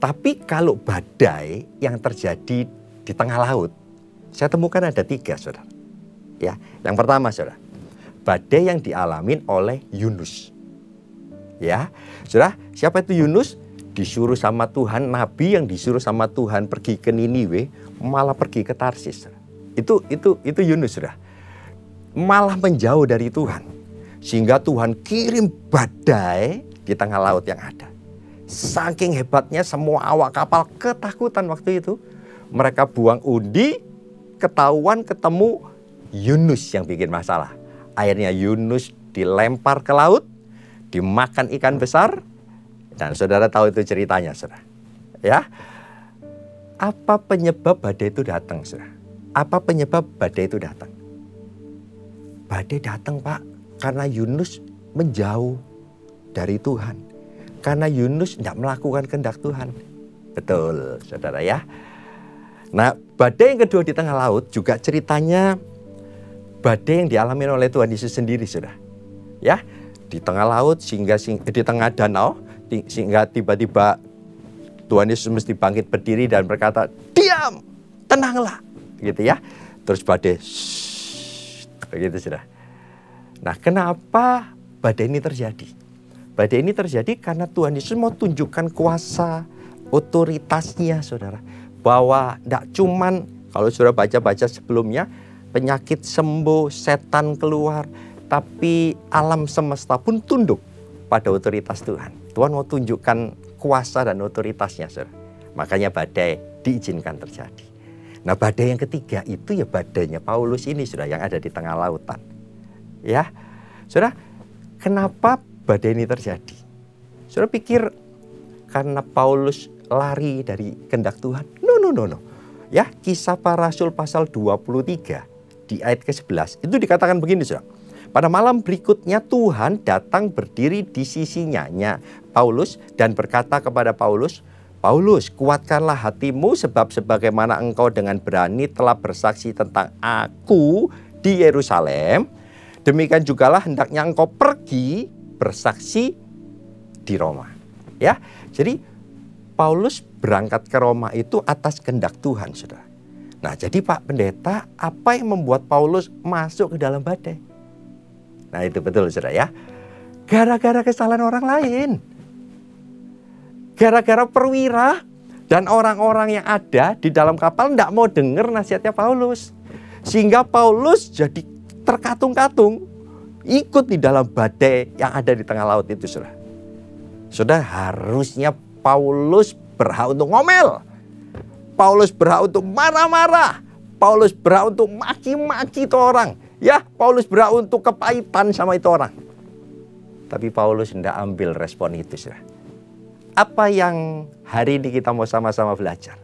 Tapi kalau badai yang terjadi di tengah laut, saya temukan ada 3, saudara. Ya, yang pertama, saudara, badai yang dialamin oleh Yunus. Ya, saudara, siapa itu Yunus? Disuruh sama Tuhan, nabi yang disuruh sama Tuhan pergi ke Niniwe, malah pergi ke Tarsis. Itu Yunus, saudara. Malah menjauh dari Tuhan. Sehingga Tuhan kirim badai di tengah laut yang ada. Saking hebatnya semua awak kapal ketakutan waktu itu. Mereka buang undi, ketahuan ketemu Yunus yang bikin masalah. Akhirnya Yunus dilempar ke laut, dimakan ikan besar. Dan saudara tahu itu ceritanya, saudara. Ya. Apa penyebab badai itu datang, saudara? Apa penyebab badai itu datang? Badai datang, Pak, karena Yunus menjauh dari Tuhan. Karena Yunus tidak melakukan kehendak Tuhan. Betul, saudara, ya. Nah, badai yang kedua di tengah laut juga ceritanya badai yang dialami oleh Tuhan Yesus sendiri, saudara. Ya, di tengah laut di tengah danau, sehingga tiba-tiba Tuhan Yesus mesti bangkit berdiri dan berkata, "Diam, tenanglah." Gitu ya. Terus badai, begitu, saudara. Nah, kenapa badai ini terjadi? Badai ini terjadi karena Tuhan Yesus mau tunjukkan kuasa, otoritasnya, saudara. Bahwa tidak cuman, kalau saudara baca-baca sebelumnya, penyakit sembuh, setan keluar, tapi alam semesta pun tunduk pada otoritas Tuhan. Tuhan mau tunjukkan kuasa dan otoritasnya, saudara. Makanya badai diizinkan terjadi. Nah, badai yang ketiga itu ya badainya Paulus ini, saudara, yang ada di tengah lautan. Ya, saudara, kenapa badai ini terjadi? Saudara pikir karena Paulus lari dari kehendak Tuhan? No. Ya, Kisah Para Rasul pasal 23 di ayat ke-11 itu dikatakan begini, saudara. Pada malam berikutnya Tuhan datang berdiri di sisinya, Paulus, dan berkata kepada Paulus, "Paulus, kuatkanlah hatimu, sebab sebagaimana engkau dengan berani telah bersaksi tentang aku di Yerusalem, demikian jugalah hendaknya engkau pergi bersaksi di Roma." Ya, jadi Paulus berangkat ke Roma itu atas kehendak Tuhan, saudara. Nah, jadi Pak Pendeta, apa yang membuat Paulus masuk ke dalam badai? Nah, itu betul, saudara, ya. Gara-gara kesalahan orang lain. Gara-gara perwira dan orang-orang yang ada di dalam kapal tidak mau dengar nasihatnya Paulus. Sehingga Paulus jadi terkatung-katung ikut di dalam badai yang ada di tengah laut itu, saudara. Saudara, harusnya Paulus berhak untuk ngomel. Paulus berhak untuk marah-marah. Paulus berhak untuk maki-maki itu orang. Ya, Paulus berhak untuk kepahitan sama itu orang. Tapi Paulus tidak ambil respon itu, saudara. Apa yang hari ini kita mau sama-sama belajar?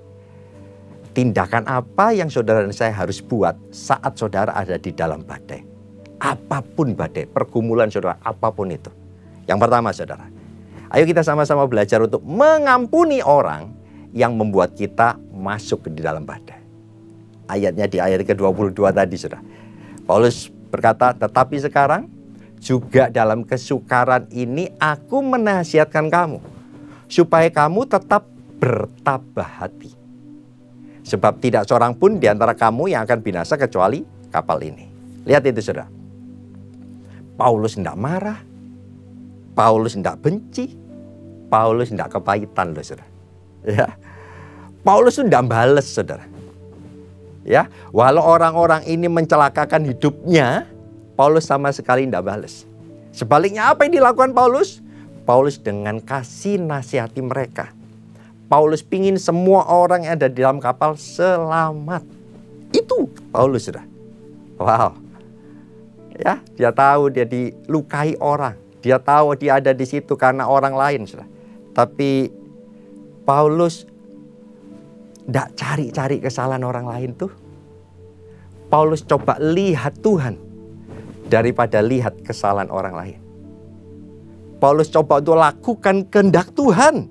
tindakan apa yang saudara dan saya harus buat saat saudara ada di dalam badai. Apapun badai, pergumulan saudara, apapun itu. Yang pertama saudara, ayo kita sama-sama belajar untuk mengampuni orang yang membuat kita masuk di dalam badai. Ayatnya di ayat ke-22 tadi saudara. Paulus berkata, tetapi sekarang juga dalam kesukaran ini aku menasihatkan kamu, supaya kamu tetap bertabah hati. Sebab tidak seorang pun di antara kamu yang akan binasa kecuali kapal ini. Lihat itu saudara. Paulus tidak marah. Paulus tidak benci. Paulus tidak kepahitan loh saudara. Ya. Paulus tidak balas saudara. Ya, walau orang-orang ini mencelakakan hidupnya, Paulus sama sekali tidak balas. Sebaliknya apa yang dilakukan Paulus? Paulus dengan kasih nasihati mereka. Paulus pingin semua orang yang ada di dalam kapal selamat. Itu Paulus sudah. Wow. Ya, dia tahu dia dilukai orang. Dia tahu dia ada di situ karena orang lain sudah. Tapi Paulus tidak cari-cari kesalahan orang lain tuh. Paulus coba lihat Tuhan daripada lihat kesalahan orang lain. Paulus coba untuk lakukan kehendak Tuhan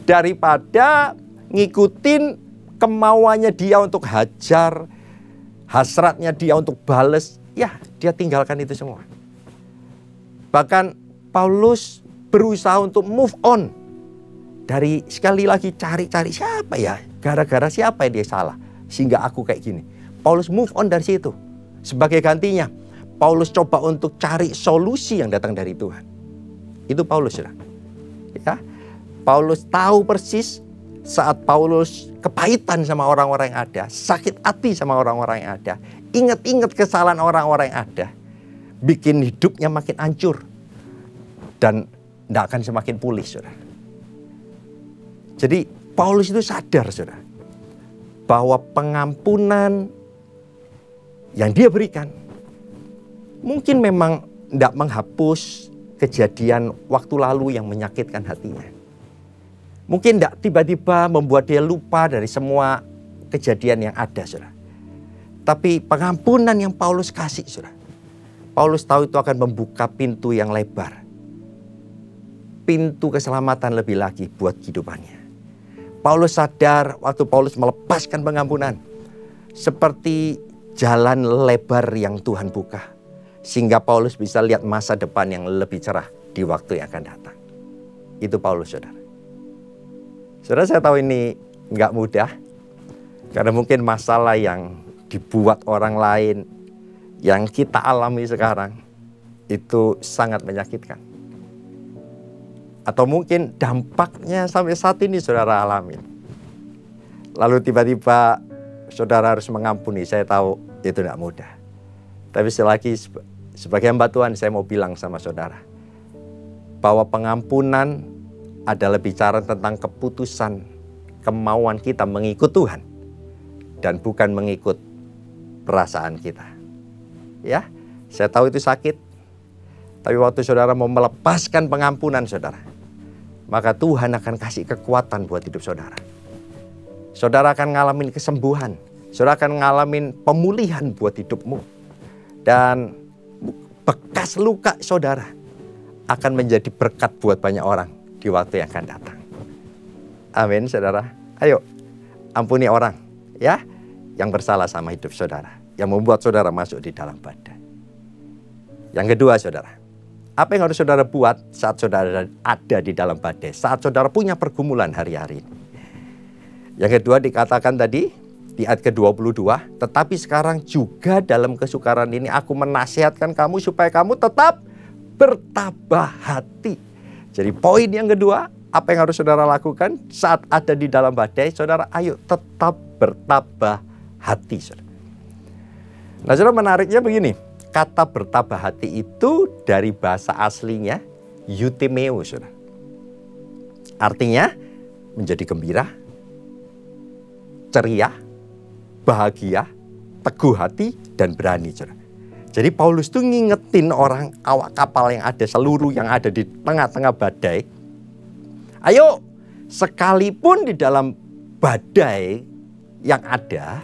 daripada ngikutin kemauannya dia untuk hajar, hasratnya dia untuk bales. Ya, dia tinggalkan itu semua. Bahkan Paulus berusaha untuk move on. Dari sekali lagi cari-cari siapa ya, gara-gara siapa yang dia salah sehingga aku kayak gini. Paulus move on dari situ. Sebagai gantinya, Paulus coba untuk cari solusi yang datang dari Tuhan. Itu Paulus sudah. Ya, Paulus tahu persis saat Paulus kepahitan sama orang-orang yang ada, sakit hati sama orang-orang yang ada, ingat-ingat kesalahan orang-orang yang ada, bikin hidupnya makin hancur dan tidak akan semakin pulih, saudara. Jadi Paulus itu sadar, saudara, bahwa pengampunan yang dia berikan mungkin memang tidak menghapus kejadian waktu lalu yang menyakitkan hatinya. Mungkin tidak tiba-tiba membuat dia lupa dari semua kejadian yang ada, saudara. Tapi pengampunan yang Paulus kasih, saudara. Paulus tahu itu akan membuka pintu yang lebar. Pintu keselamatan lebih lagi buat kehidupannya. Paulus sadar waktu Paulus melepaskan pengampunan. Seperti jalan lebar yang Tuhan buka. Sehingga Paulus bisa lihat masa depan yang lebih cerah di waktu yang akan datang. Itu Paulus, saudara. Saudara, saya tahu ini nggak mudah. Karena mungkin masalah yang dibuat orang lain, yang kita alami sekarang, itu sangat menyakitkan. Atau mungkin dampaknya sampai saat ini saudara alami. Lalu tiba-tiba saudara harus mengampuni. Saya tahu itu tidak mudah. Tapi sekali lagi sebagai hamba Tuhan saya mau bilang sama saudara. Bahwa pengampunan adalah bicara tentang keputusan, kemauan kita mengikut Tuhan. Dan bukan mengikut perasaan kita. Ya, saya tahu itu sakit. Tapi waktu saudara mau melepaskan pengampunan saudara, maka Tuhan akan kasih kekuatan buat hidup saudara. Saudara akan ngalamin kesembuhan. Saudara akan ngalamin pemulihan buat hidupmu. Dan bekas luka saudara akan menjadi berkat buat banyak orang di waktu yang akan datang. Amin, saudara. Ayo, ampuni orang ya yang bersalah sama hidup saudara, yang membuat saudara masuk di dalam badai. Yang kedua, saudara, apa yang harus saudara buat saat saudara ada di dalam badai, saat saudara punya pergumulan hari-hari ini? Yang kedua dikatakan tadi di ayat ke-22, tetapi sekarang juga dalam kesukaran ini aku menasihatkan kamu supaya kamu tetap bertabah hati. Jadi poin yang kedua, apa yang harus saudara lakukan saat ada di dalam badai? Saudara, ayo tetap bertabah hati, saudara. Nah, saudara, menariknya begini. Kata bertabah hati itu dari bahasa aslinya euthymeo, saudara. Artinya menjadi gembira, ceria, bahagia, teguh hati, dan berani, saudara. Jadi Paulus tuh ngingetin orang awak kapal yang ada, seluruh yang ada di tengah-tengah badai. Ayo, sekalipun di dalam badai yang ada,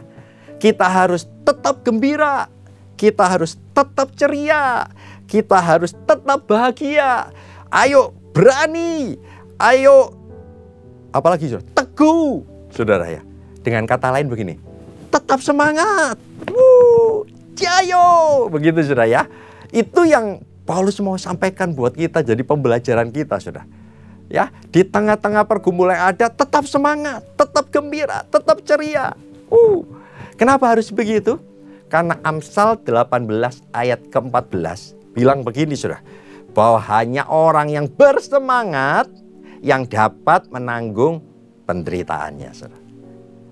kita harus tetap gembira, kita harus tetap ceria, kita harus tetap bahagia. Ayo berani, ayo apalagi saudara, teguh saudara ya. Dengan kata lain begini, tetap semangat, jayo, begitu saudara ya. Itu yang Paulus mau sampaikan buat kita, jadi pembelajaran kita saudara. Ya, di tengah-tengah pergumulan yang ada, tetap semangat, tetap gembira, tetap ceria. Kenapa harus begitu? Karena Amsal 18 ayat ke-14 bilang begini saudara, bahwa hanya orang yang bersemangat yang dapat menanggung penderitaannya saudara.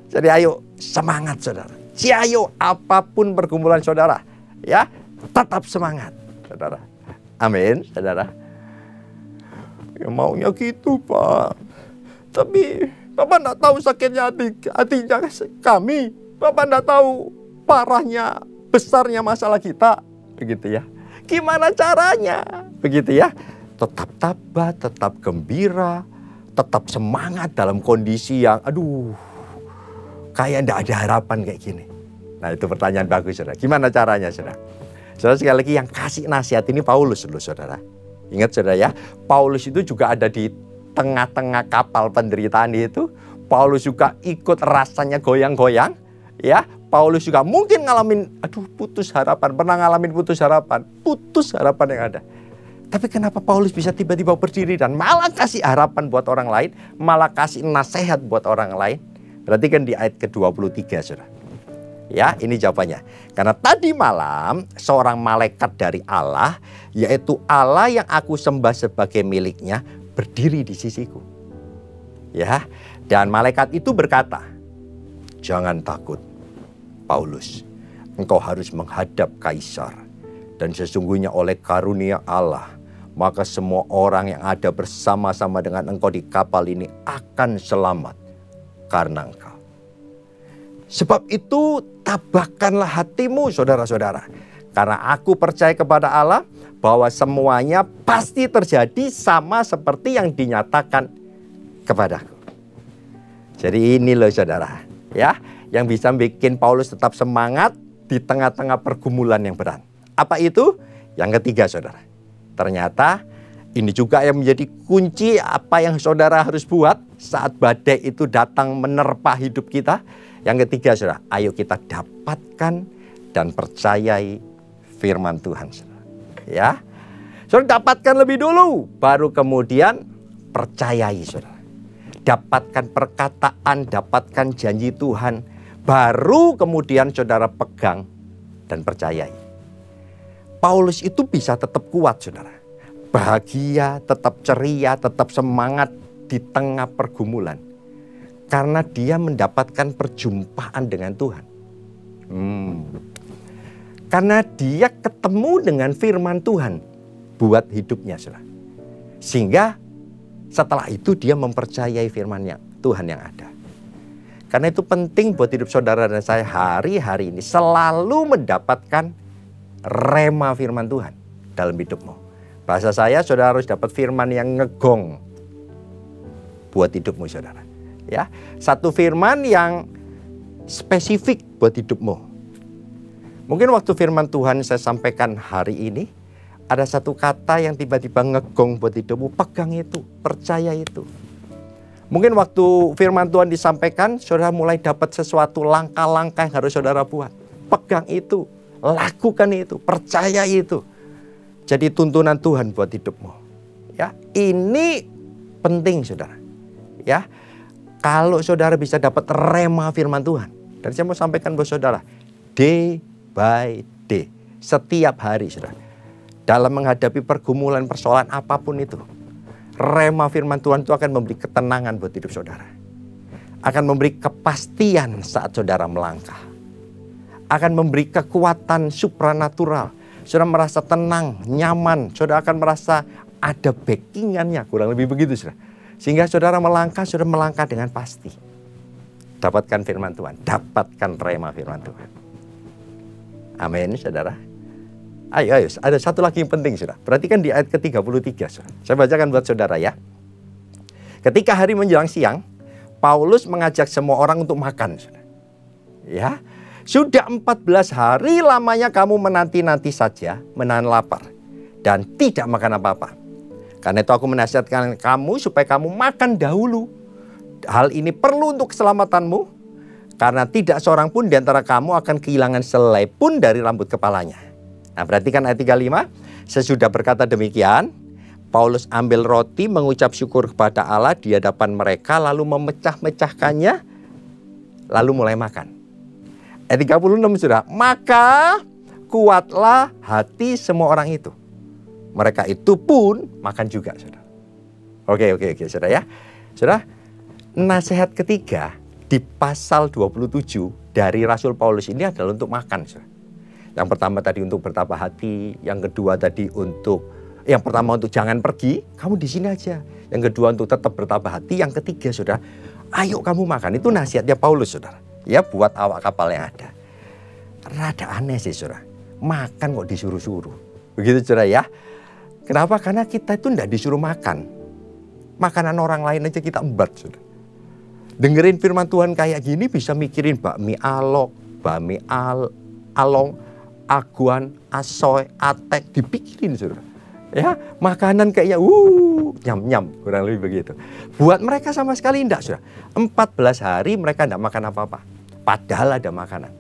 Jadi ayo semangat saudara, ayo apapun pergumulan saudara, ya tetap semangat saudara. Amin saudara. Ya maunya gitu Pak, tapi Bapak enggak tahu sakitnya hatinya kami, Bapak enggak tahu parahnya, besarnya masalah kita, begitu ya. Gimana caranya? Begitu ya. Tetap tabah, tetap gembira, tetap semangat dalam kondisi yang kayak enggak ada harapan kayak gini. Nah, itu pertanyaan bagus saudara. Gimana caranya saudara? Saudara, sekali lagi yang kasih nasihat ini Paulus dulu saudara. Ingat saudara ya, Paulus itu juga ada di tengah-tengah kapal penderitaan itu. Paulus juga ikut rasanya goyang-goyang. Ya, Paulus juga mungkin ngalamin, putus harapan, pernah ngalamin putus harapan yang ada. Tapi kenapa Paulus bisa tiba-tiba berdiri dan malah kasih harapan buat orang lain, malah kasih nasihat buat orang lain? Berarti kan di ayat ke-23 saudara. Ya, ini jawabannya. Karena tadi malam seorang malaikat dari Allah, yaitu Allah yang aku sembah sebagai miliknya, berdiri di sisiku. Ya, dan malaikat itu berkata, jangan takut Paulus, engkau harus menghadap Kaisar. Dan sesungguhnya oleh karunia Allah, maka semua orang yang ada bersama-sama dengan engkau di kapal ini akan selamat karena engkau. Sebab itu tabahkanlah hatimu saudara-saudara. Karena aku percaya kepada Allah bahwa semuanya pasti terjadi sama seperti yang dinyatakan kepadaku. Jadi ini loh saudara, ya, yang bisa bikin Paulus tetap semangat di tengah-tengah pergumulan yang berat. Apa itu? Yang ketiga saudara. Ternyata ini juga yang menjadi kunci apa yang saudara harus buat saat badai itu datang menerpa hidup kita. Yang ketiga saudara, ayo kita dapatkan dan percayai firman Tuhan saudara. Ya, saudara dapatkan lebih dulu, baru kemudian percayai saudara. Dapatkan perkataan, dapatkan janji Tuhan, baru kemudian saudara pegang dan percayai. Paulus itu bisa tetap kuat saudara, bahagia, tetap ceria, tetap semangat di tengah pergumulan. Karena dia mendapatkan perjumpaan dengan Tuhan. Karena dia ketemu dengan firman Tuhan buat hidupnya saudara. Sehingga setelah itu dia mempercayai firman Tuhan yang ada. Karena itu penting buat hidup saudara dan saya hari-hari ini selalu mendapatkan rema firman Tuhan dalam hidupmu. Bahasa saya, saudara harus dapat firman yang ngegong buat hidupmu saudara. Ya, satu firman yang spesifik buat hidupmu. Mungkin waktu firman Tuhan saya sampaikan hari ini, ada satu kata yang tiba-tiba ngegong buat hidupmu, pegang itu, percaya itu. Mungkin waktu firman Tuhan disampaikan, saudara mulai dapat sesuatu langkah-langkah yang harus saudara buat. Pegang itu, lakukan itu, percaya itu. Jadi tuntunan Tuhan buat hidupmu. Ya, ini penting saudara. Ya, kalau saudara bisa dapat rema firman Tuhan. Dan saya mau sampaikan buat saudara, day by day, setiap hari saudara, dalam menghadapi pergumulan, persoalan apapun itu, rema firman Tuhan itu akan memberi ketenangan buat hidup saudara. Akan memberi kepastian saat saudara melangkah. Akan memberi kekuatan supranatural. Saudara merasa tenang, nyaman. Saudara akan merasa ada backingannya, kurang lebih begitu saudara. Sehingga saudara melangkah dengan pasti. Dapatkan firman Tuhan, dapatkan rema firman Tuhan. Amin saudara. Ayo, ada satu lagi yang penting saudara. Perhatikan di ayat ke-33 saudara. Saya bacakan buat saudara ya. Ketika hari menjelang siang, Paulus mengajak semua orang untuk makan saudara. Ya, sudah 14 hari lamanya kamu menanti-nanti saja, menahan lapar dan tidak makan apa-apa. Karena itu aku menasihatkan kamu supaya kamu makan dahulu. Hal ini perlu untuk keselamatanmu. Karena tidak seorang pun di antara kamu akan kehilangan selai pun dari rambut kepalanya. Nah, perhatikan ayat 35. Sesudah berkata demikian, Paulus ambil roti, mengucap syukur kepada Allah di hadapan mereka, lalu memecah-mecahkannya, lalu mulai makan. Ayat 36 sudah, maka kuatlah hati semua orang itu. Mereka itu pun makan juga, saudara. Oke, saudara ya. Saudara, nasihat ketiga di pasal 27 dari Rasul Paulus ini adalah untuk makan. Yang pertama tadi untuk bertambah hati, yang kedua tadi yang pertama untuk jangan pergi, kamu di sini aja. Yang kedua untuk tetap bertambah hati, yang ketiga saudara, ayo kamu makan. Itu nasihatnya Paulus saudara. Ya buat awak kapal yang ada. Rada aneh sih saudara, makan kok disuruh-suruh. Begitu saudara ya. Kenapa? Karena kita itu tidak disuruh makan. Makanan orang lain aja kita embat saudara. Dengerin firman Tuhan kayak gini bisa mikirin bakmi alok, bakmi along, aguan, asoy, atek, dipikirin saudara. Ya, makanan kayaknya nyam-nyam, kurang lebih begitu. Buat mereka sama sekali enggak saudara. 14 hari mereka enggak makan apa-apa. Padahal ada makanan.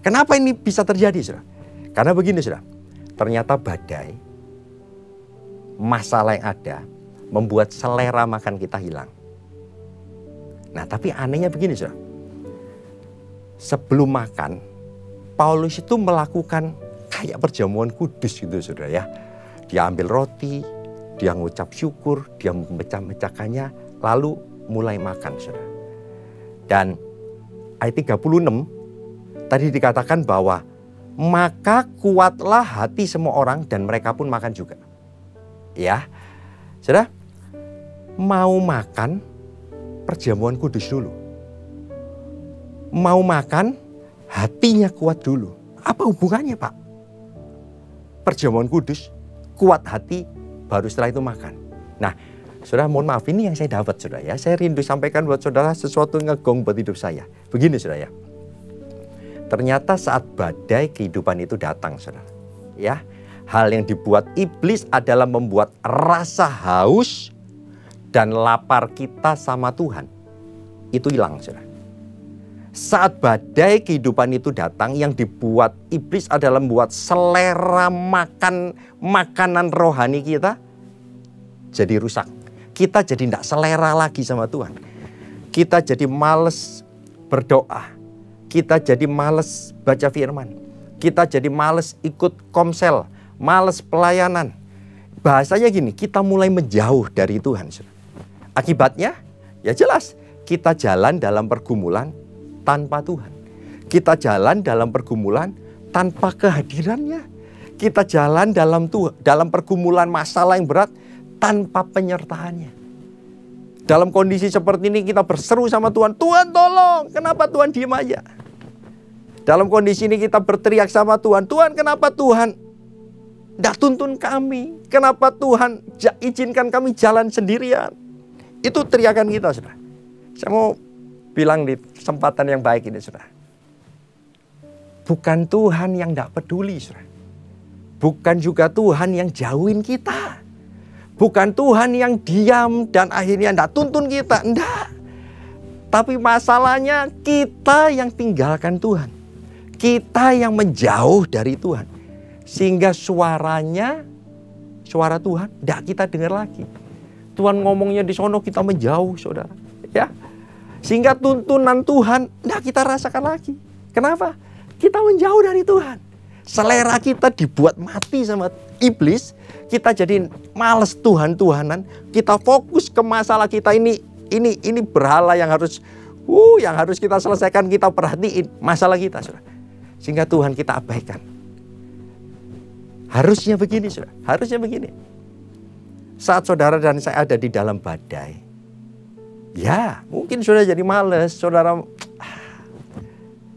Kenapa ini bisa terjadi saudara? Karena begini saudara. Ternyata badai, masalah yang ada membuat selera makan kita hilang. Nah, tapi anehnya begini, saudara. Sebelum makan, Paulus itu melakukan kayak perjamuan kudus gitu, saudara ya. Dia ambil roti, dia ngucap syukur, dia memecah-mecahkannya, lalu mulai makan, saudara. Dan ayat 36, tadi dikatakan bahwa maka kuatlah hati semua orang dan mereka pun makan juga. Ya, saudara, mau makan, perjamuan kudus dulu. Mau makan, hatinya kuat dulu. Apa hubungannya Pak? Perjamuan kudus, kuat hati, baru setelah itu makan. Nah, saudara mohon maaf, ini yang saya dapat saudara ya. Saya rindu sampaikan buat saudara sesuatu ngegong buat hidup saya. Begini saudara ya. Ternyata saat badai kehidupan itu datang saudara. Ya, hal yang dibuat iblis adalah membuat rasa haus dan lapar kita sama Tuhan itu hilang saudara. Saat badai kehidupan itu datang, yang dibuat iblis adalah membuat selera makanan rohani kita jadi rusak. Kita jadi tidak selera lagi sama Tuhan. Kita jadi males berdoa. Kita jadi males baca firman. Kita jadi males ikut komsel, males pelayanan. Bahasanya gini, kita mulai menjauh dari Tuhan saudara. Akibatnya, ya jelas, kita jalan dalam pergumulan tanpa Tuhan. Kita jalan dalam pergumulan tanpa kehadirannya. Kita jalan dalam pergumulan masalah yang berat tanpa penyertaannya. Dalam kondisi seperti ini kita berseru sama Tuhan, Tuhan tolong, kenapa Tuhan diem aja? Dalam kondisi ini kita berteriak sama Tuhan, Tuhan kenapa Tuhan tidak tuntun kami? Kenapa Tuhan izinkan kami jalan sendirian? Itu teriakan kita, saudara. Saya mau bilang di kesempatan yang baik ini, saudara. Bukan Tuhan yang tidak peduli, saudara. Bukan juga Tuhan yang jauhin kita. Bukan Tuhan yang diam dan akhirnya tidak tuntun kita. Tidak. Tapi masalahnya kita yang tinggalkan Tuhan. Kita yang menjauh dari Tuhan. Sehingga suara Tuhan tidak kita dengar lagi. Tuhan ngomongnya di sono kita menjauh saudara. Ya. Sehingga tuntunan Tuhan tidak kita rasakan lagi. Kenapa? Kita menjauh dari Tuhan. Selera kita dibuat mati sama iblis. Kita jadi males Tuhan-Tuhanan. Kita fokus ke masalah kita ini berhala yang harus kita selesaikan, kita perhatiin masalah kita saudara. Sehingga Tuhan kita abaikan. Harusnya begini saudara, harusnya begini. Saat saudara dan saya ada di dalam badai, ya mungkin saudara jadi males, saudara.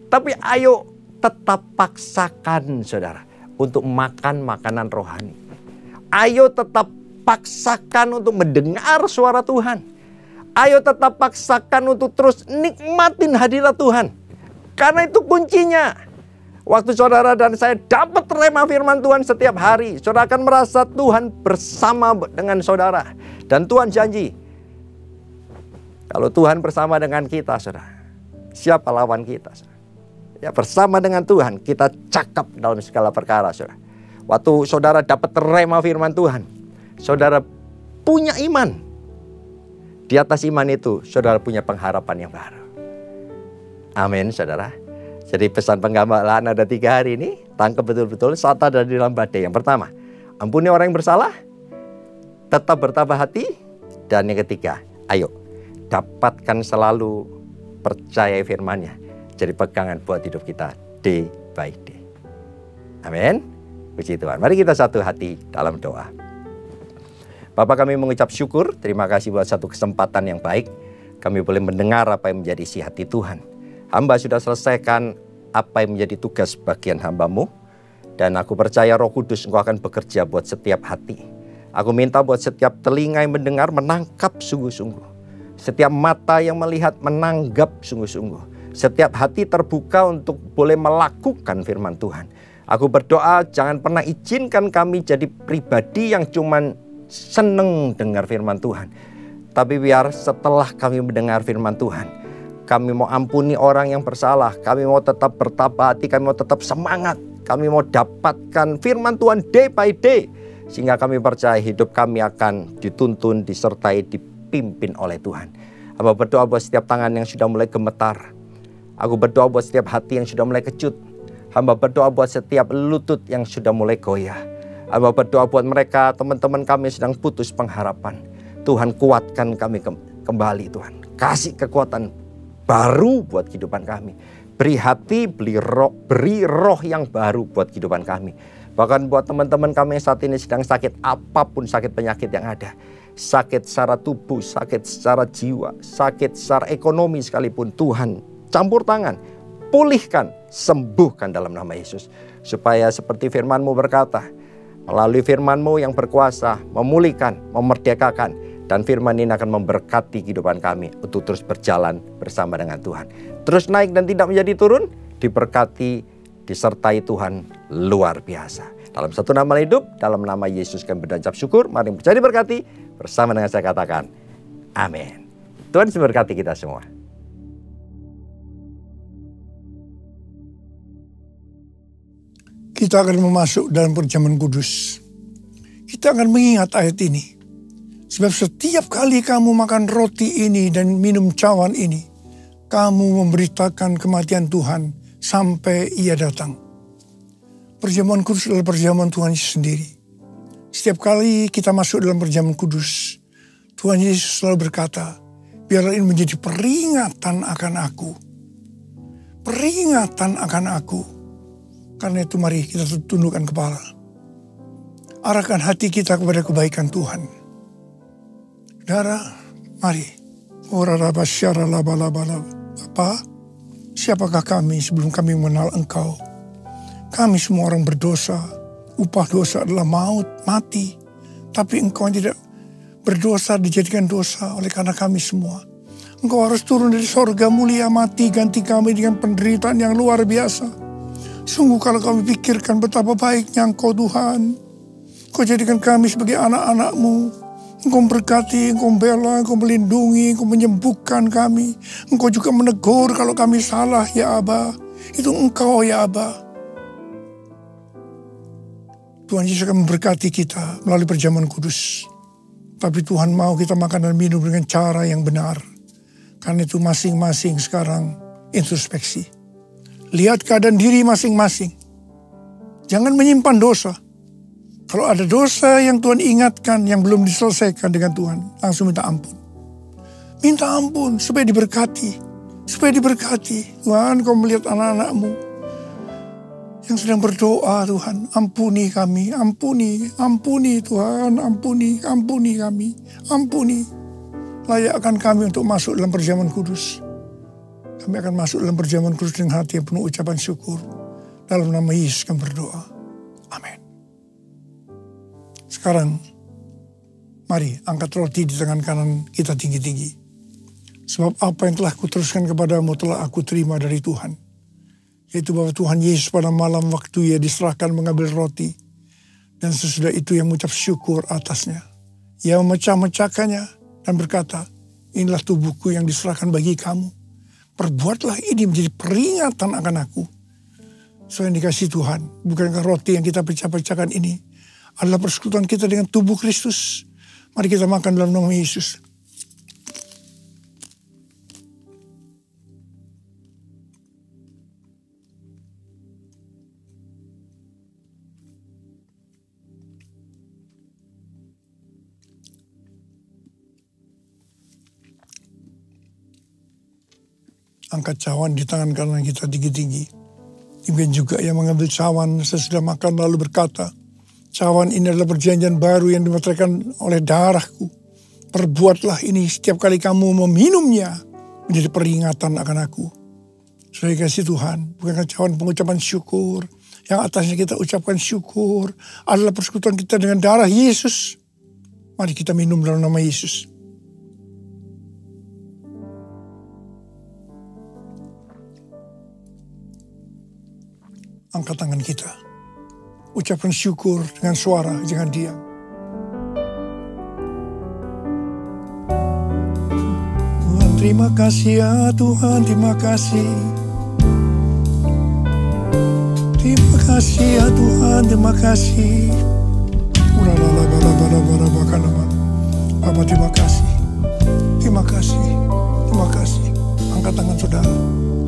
Tapi ayo tetap paksakan saudara untuk makan makanan rohani. Ayo tetap paksakan untuk mendengar suara Tuhan. Ayo tetap paksakan untuk terus nikmatin hadirat Tuhan. Karena itu kuncinya. Waktu saudara dan saya dapat rema firman Tuhan setiap hari, saudara akan merasa Tuhan bersama dengan saudara. Dan Tuhan janji, kalau Tuhan bersama dengan kita, saudara, siapa lawan kita? Saudara? Ya, bersama dengan Tuhan kita cakap dalam segala perkara, saudara. Waktu saudara dapat rema firman Tuhan, saudara punya iman. Di atas iman itu, saudara punya pengharapan yang baru. Amin, saudara. Jadi pesan penggambaran ada 3 hari ini, tangkap betul-betul saat ada di dalam badai. Yang pertama, ampuni orang yang bersalah, tetap bertabah hati. Dan yang ketiga, ayo dapatkan selalu percaya firman-Nya. Jadi pegangan buat hidup kita day by day. Amin. Puji Tuhan. Mari kita satu hati dalam doa. Bapak, kami mengucap syukur, terima kasih buat satu kesempatan yang baik. Kami boleh mendengar apa yang menjadi isi hati Tuhan. Hamba sudah selesaikan apa yang menjadi tugas bagian hamba-Mu. Dan aku percaya Roh Kudus Engkau akan bekerja buat setiap hati. Aku minta buat setiap telinga yang mendengar menangkap sungguh-sungguh. Setiap mata yang melihat menanggap sungguh-sungguh. Setiap hati terbuka untuk boleh melakukan firman Tuhan. Aku berdoa jangan pernah izinkan kami jadi pribadi yang cuman seneng dengar firman Tuhan. Tapi biar setelah kami mendengar firman Tuhan, kami mau ampuni orang yang bersalah. Kami mau tetap bertabah hati. Kami mau tetap semangat. Kami mau dapatkan firman Tuhan day by day. Sehingga kami percaya hidup kami akan dituntun, disertai, dipimpin oleh Tuhan. Hamba berdoa buat setiap tangan yang sudah mulai gemetar. Aku berdoa buat setiap hati yang sudah mulai kecut. Hamba berdoa buat setiap lutut yang sudah mulai goyah. Hamba berdoa buat mereka, teman-teman kami sedang putus pengharapan. Tuhan kuatkan kami kembali Tuhan. Kasih kekuatan baru buat kehidupan kami. Beri hati, beri roh yang baru buat kehidupan kami. Bahkan buat teman-teman kami yang saat ini sedang sakit, apapun sakit penyakit yang ada. Sakit secara tubuh, sakit secara jiwa, sakit secara ekonomi sekalipun, Tuhan campur tangan, pulihkan, sembuhkan dalam nama Yesus. Supaya seperti firman-Mu berkata, melalui firman-Mu yang berkuasa, memulihkan, memerdekakan. Dan firman ini akan memberkati kehidupan kami untuk terus berjalan bersama dengan Tuhan. Terus naik dan tidak menjadi turun, diberkati, disertai Tuhan luar biasa. Dalam satu nama hidup, dalam nama Yesus kami berucap syukur. Mari percaya diberkati, bersama dengan saya katakan, amin. Tuhan memberkati kita semua. Kita akan memasuk dalam perjamuan kudus. Kita akan mengingat ayat ini. Sebab setiap kali kamu makan roti ini dan minum cawan ini, kamu memberitakan kematian Tuhan sampai Ia datang. Perjamuan kudus adalah perjamuan Tuhan Yesus sendiri. Setiap kali kita masuk dalam perjamuan kudus, Tuhan Yesus selalu berkata, biarlah ini menjadi peringatan akan aku. Peringatan akan aku. Karena itu mari kita tundukkan kepala. Arahkan hati kita kepada kebaikan Tuhan. Saudara, mari. Bapa, siapakah kami sebelum kami mengenal Engkau? Kami semua orang berdosa. Upah dosa adalah maut, mati. Tapi Engkau tidak berdosa dijadikan dosa oleh karena kami semua. Engkau harus turun dari sorga mulia, mati, ganti kami dengan penderitaan yang luar biasa. Sungguh kalau kami pikirkan betapa baiknya Engkau Tuhan. Engkau jadikan kami sebagai anak-anak-Mu. Engkau berkati, Engkau bela, Engkau melindungi, Engkau menyembuhkan kami. Engkau juga menegur kalau kami salah, ya Aba. Itu Engkau, ya Aba. Tuhan Yesus akan memberkati kita melalui perjamuan kudus. Tapi Tuhan mau kita makan dan minum dengan cara yang benar. Karena itu masing-masing sekarang introspeksi. Lihat keadaan diri masing-masing. Jangan menyimpan dosa. Kalau ada dosa yang Tuhan ingatkan yang belum diselesaikan dengan Tuhan, langsung minta ampun. Minta ampun supaya diberkati. Supaya diberkati. Tuhan, Kau melihat anak-anak-Mu yang sedang berdoa, Tuhan. Ampuni kami, ampuni Tuhan, ampuni kami, ampuni. Layakkan kami untuk masuk dalam perjamuan kudus. Kami akan masuk dalam perjamuan kudus dengan hati yang penuh ucapan syukur. Dalam nama Yesus kami berdoa. Amin. Sekarang, mari angkat roti di tangan kanan kita tinggi-tinggi. Sebab apa yang telah kuteruskan kepadamu telah aku terima dari Tuhan. Yaitu bahwa Tuhan Yesus pada malam waktu ia diserahkan mengambil roti. Dan sesudah itu ia mengucap syukur atasnya. Ia memecah-mecahkannya dan berkata, inilah tubuhku yang diserahkan bagi kamu. Perbuatlah ini menjadi peringatan akan aku. Soalnya dikasih Tuhan, bukankah roti yang kita pecah-pecahkan ini adalah persekutuan kita dengan tubuh Kristus. Mari kita makan dalam nama Yesus. Angkat cawan di tangan kanan kita tinggi-tinggi. Demikian juga yang mengambil cawan sesudah makan lalu berkata, cawan ini adalah perjanjian baru yang dimeteraikan oleh darahku. Perbuatlah ini setiap kali kamu meminumnya menjadi peringatan akan aku. Sudah dikasih Tuhan, bukan cawan pengucapan syukur. Yang atasnya kita ucapkan syukur adalah persekutuan kita dengan darah Yesus. Mari kita minum dalam nama Yesus. Angkat tangan kita. Ucapkan syukur dengan suara, jangan diam. Tuhan terima kasih ya Tuhan, terima kasih. Terima kasih ya Tuhan, terima kasih. Bapak terima kasih. Terima kasih. Terima kasih. Angkat tangan saudara.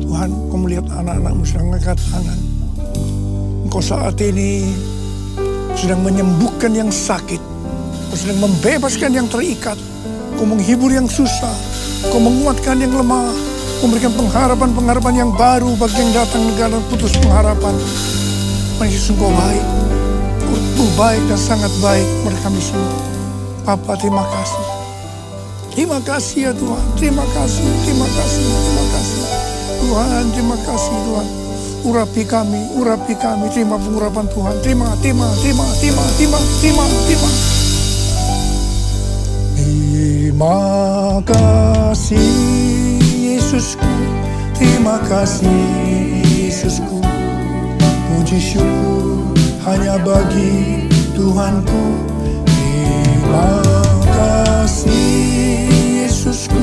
Tuhan, kau melihat anak-anakmu sedang angkat tangan. Engkau saat ini sedang menyembuhkan yang sakit. Engkau sedang membebaskan yang terikat. Engkau menghibur yang susah. Engkau menguatkan yang lemah. Memberikan pengharapan-pengharapan yang baru bagi yang datang negara putus pengharapan. Yesus Engkau baik. Engkau baik dan sangat baik kepada kami semua. Bapa terima kasih. Terima kasih ya Tuhan. Terima kasih. Terima kasih. Terima kasih. Tuhan terima kasih Tuhan. Urapi kami, terima pengurapan Tuhan, terima. Terima kasih Yesusku, terima kasih Yesusku, puji syukur hanya bagi Tuhanku. Terima kasih Yesusku,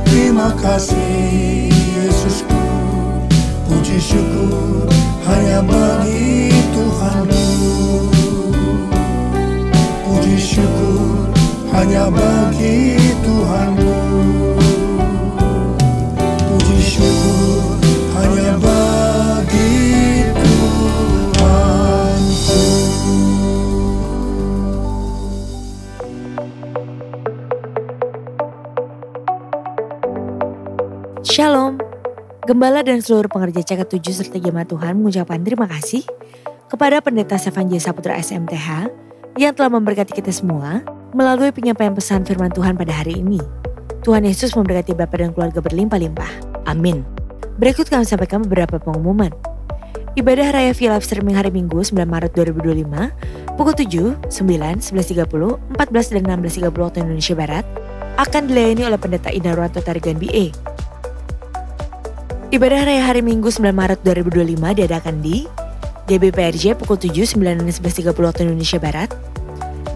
terima kasih Yesusku, puji syukur hanya bagi Tuhanku. Puji syukur hanya bagi Tuhanku. Puji syukur hanya bagi Tuhanku. Shalom. Gembala dan seluruh pengerja CK7 serta jemaat Tuhan mengucapkan terima kasih kepada Pendeta Stefan J. Saputra SMTH yang telah memberkati kita semua melalui penyampaian pesan firman Tuhan pada hari ini. Tuhan Yesus memberkati Bapak dan keluarga berlimpah-limpah. Amin. Berikut kami sampaikan beberapa pengumuman. Ibadah Raya via live streaming hari Minggu 9 Maret 2025 pukul 7, 9, 11.30, 14 dan 16.30 waktu Indonesia Barat akan dilayani oleh Pendeta Indarwanto Tarigan BA. Ibadah Raya hari Minggu 9 Maret 2025 diadakan di GBPRJ pukul 7, 9 dan 11.30 waktu Indonesia Barat.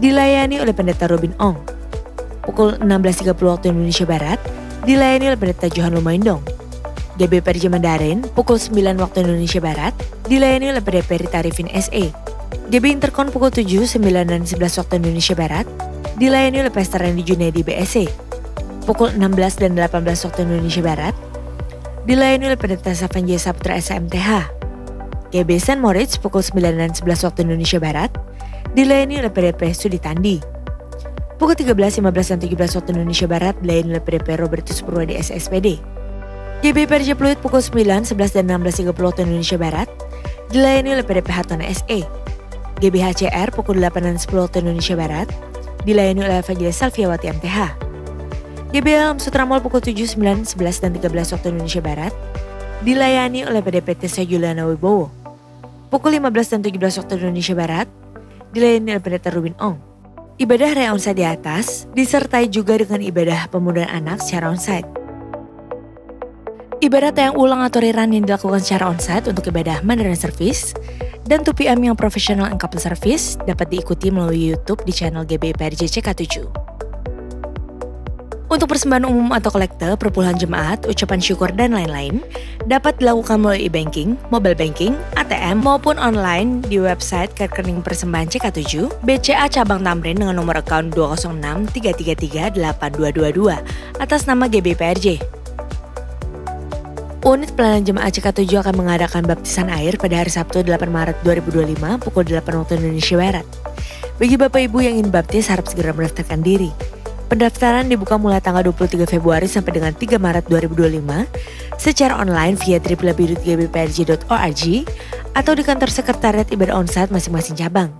Dilayani oleh Pendeta Robin Ong. Pukul 16.30 waktu Indonesia Barat. Dilayani oleh Pendeta Johan Lumaindong. GBPRJ Mandarin pukul 9 waktu Indonesia Barat. Dilayani oleh PDP Rita Arifin SE. GB Interkon pukul 7, 9 dan 11 waktu Indonesia Barat. Dilayani oleh Pastor Randy Junedi BSC. Pukul 16 dan 18 waktu Indonesia Barat. Dilayani oleh Pendeta Stefan J. Saputra SMTH. GB St. Moritz pukul 9 dan 11 waktu Indonesia Barat. Dilayani oleh PDP Studi Tandi. Pukul 13, 15 dan 17 waktu Indonesia Barat dilayani oleh PDP Robertus Purwadi SSPD. GB PRJ Pluit pukul 9, 11 dan 16.30 waktu Indonesia Barat dilayani oleh PDP Hatona SE. GB HCR pukul 8 dan 10 waktu Indonesia Barat dilayani oleh Evangelis Salviawati MTH. GB Alam Sutramol pukul 7, 9, 11, dan 13 waktu Indonesia Barat dilayani oleh PDP Tessa Juliana Wibowo. Pukul 15 dan 17 waktu Indonesia Barat dilayani oleh Pendeta Rubin Ong. Ibadah Raya Onsite di atas disertai juga dengan ibadah pemudaan anak secara onsite. Ibadah tayang ulang atau rerun yang dilakukan secara onsite untuk ibadah Mandarin Service, dan 2PM yang profesional and couple service dapat diikuti melalui YouTube di channel GBI PRJ CK7. Untuk persembahan umum atau kolekte, perpuluhan jemaat, ucapan syukur, dan lain-lain dapat dilakukan melalui e-banking, mobile banking, ATM, maupun online di website rekening persembahan CK7, BCA Cabang Tamrin dengan nomor akun 206-333-8222 atas nama GBI PRJ. Unit pelayanan jemaat CK7 akan mengadakan baptisan air pada hari Sabtu 8 Maret 2025 pukul 8 waktu Indonesia Barat. Bagi Bapak Ibu yang ingin baptis harap segera mendaftarkan diri. Pendaftaran dibuka mulai tanggal 23 Februari sampai dengan 3 Maret 2025 secara online via www.gbprj.org atau di kantor sekretariat ibadah onsite masing-masing cabang.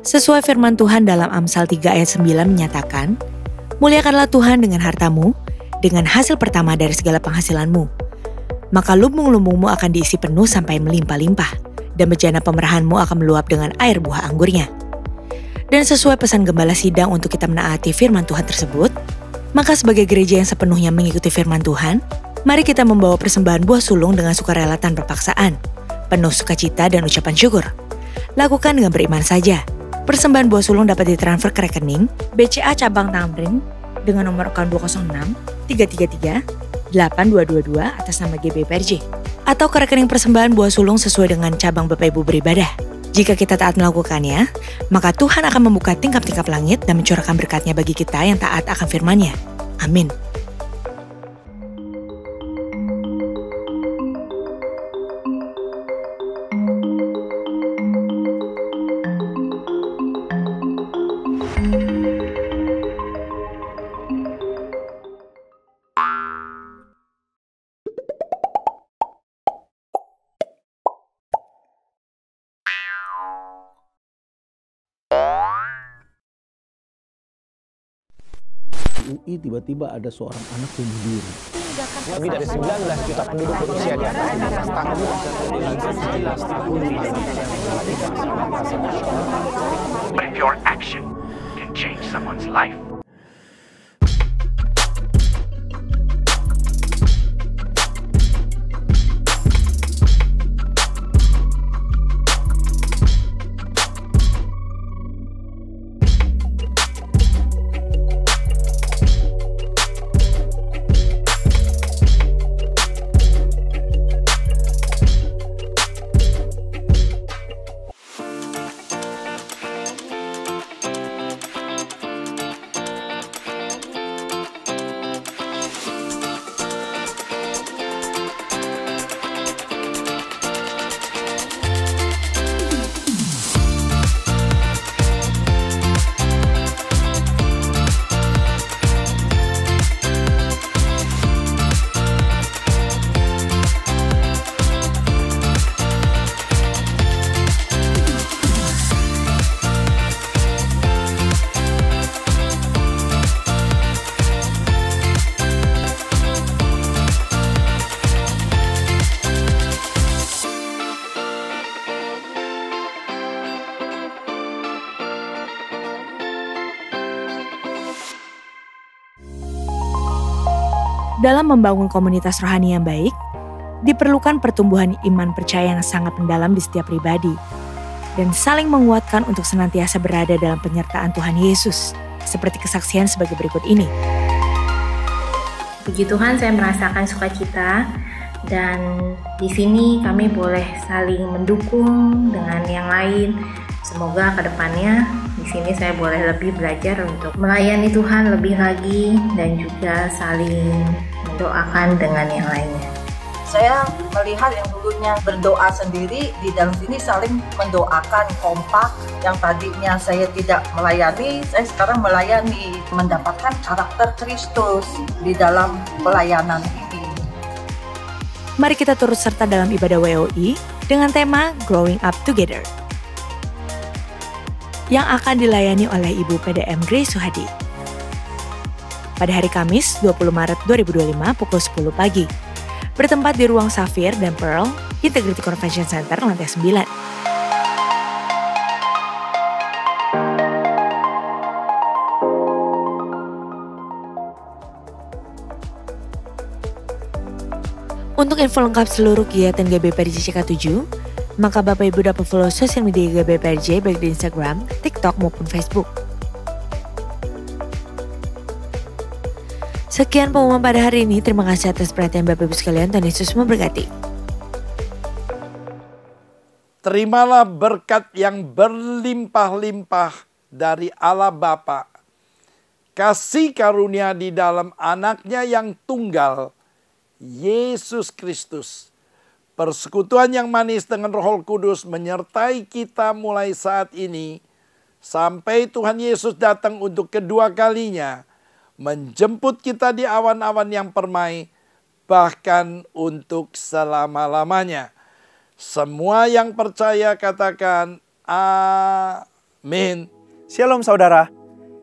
Sesuai firman Tuhan dalam Amsal 3 ayat 9 menyatakan, "Muliakanlah Tuhan dengan hartamu, dengan hasil pertama dari segala penghasilanmu. Maka lumbung-lumbungmu akan diisi penuh sampai melimpah-limpah, dan bejana pemerahanmu akan meluap dengan air buah anggurnya." Dan sesuai pesan Gembala Sidang untuk kita menaati firman Tuhan tersebut, maka sebagai gereja yang sepenuhnya mengikuti firman Tuhan, mari kita membawa persembahan buah sulung dengan sukarela tanpa paksaan, penuh sukacita dan ucapan syukur. Lakukan dengan beriman saja. Persembahan buah sulung dapat ditransfer ke rekening BCA Cabang Tamrin dengan nomor akun 206-333-8222 atas nama GBI PRJ, atau ke rekening persembahan buah sulung sesuai dengan cabang Bapak Ibu beribadah. Jika kita taat melakukannya, maka Tuhan akan membuka tingkap-tingkap langit dan mencurahkan berkat-Nya bagi kita yang taat akan firman-Nya. Amin. UI tiba-tiba ada seorang anak bunuh diri. Lebih dari 19 juta penduduk berusia di atas 15 tahun. But if your action can change someone's life. Dalam membangun komunitas rohani yang baik, diperlukan pertumbuhan iman percaya yang sangat mendalam di setiap pribadi, dan saling menguatkan untuk senantiasa berada dalam penyertaan Tuhan Yesus, seperti kesaksian sebagai berikut ini. Puji Tuhan, saya merasakan sukacita, dan di sini kami boleh saling mendukung dengan yang lain. Semoga ke depannya di sini saya boleh lebih belajar untuk melayani Tuhan lebih lagi dan juga saling mendoakan dengan yang lainnya. Saya melihat yang dulunya berdoa sendiri, di dalam sini saling mendoakan, kompak. Yang tadinya saya tidak melayani, saya sekarang melayani, mendapatkan karakter Kristus di dalam pelayanan ini. Mari kita turut serta dalam ibadah WOI dengan tema Growing Up Together, yang akan dilayani oleh Ibu PDM Grace Suhadi pada hari Kamis 20 Maret 2025 pukul 10 pagi, bertempat di Ruang Safir dan Pearl Integrity Convention Center lantai 9. Untuk info lengkap seluruh kegiatan GBPRJ CK7, maka Bapak Ibu dapat follow sosial media GBPRJ baik di Instagram, TikTok maupun Facebook. Sekian pengumuman pada hari ini. Terima kasih atas perhatian Bapak Ibu sekalian. Tuhan Yesus memberkati. Terimalah berkat yang berlimpah-limpah dari Allah Bapa, kasih karunia di dalam anaknya yang tunggal, Yesus Kristus, persekutuan yang manis dengan Roh Kudus menyertai kita mulai saat ini sampai Tuhan Yesus datang untuk kedua kalinya, menjemput kita di awan-awan yang permai, bahkan untuk selama-lamanya. Semua yang percaya katakan amin. Shalom saudara,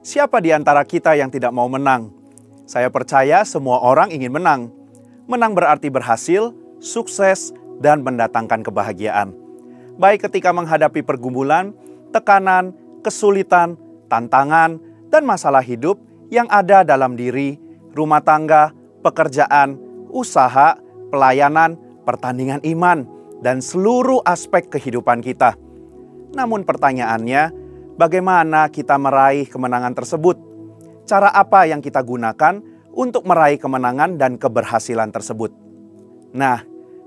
siapa di antara kita yang tidak mau menang? Saya percaya semua orang ingin menang. Menang berarti berhasil, sukses, dan mendatangkan kebahagiaan. Baik ketika menghadapi pergumulan, tekanan, kesulitan, tantangan, dan masalah hidup yang ada dalam diri, rumah tangga, pekerjaan, usaha, pelayanan, pertandingan iman, dan seluruh aspek kehidupan kita. Namun pertanyaannya, bagaimana kita meraih kemenangan tersebut? Cara apa yang kita gunakan untuk meraih kemenangan dan keberhasilan tersebut? Nah,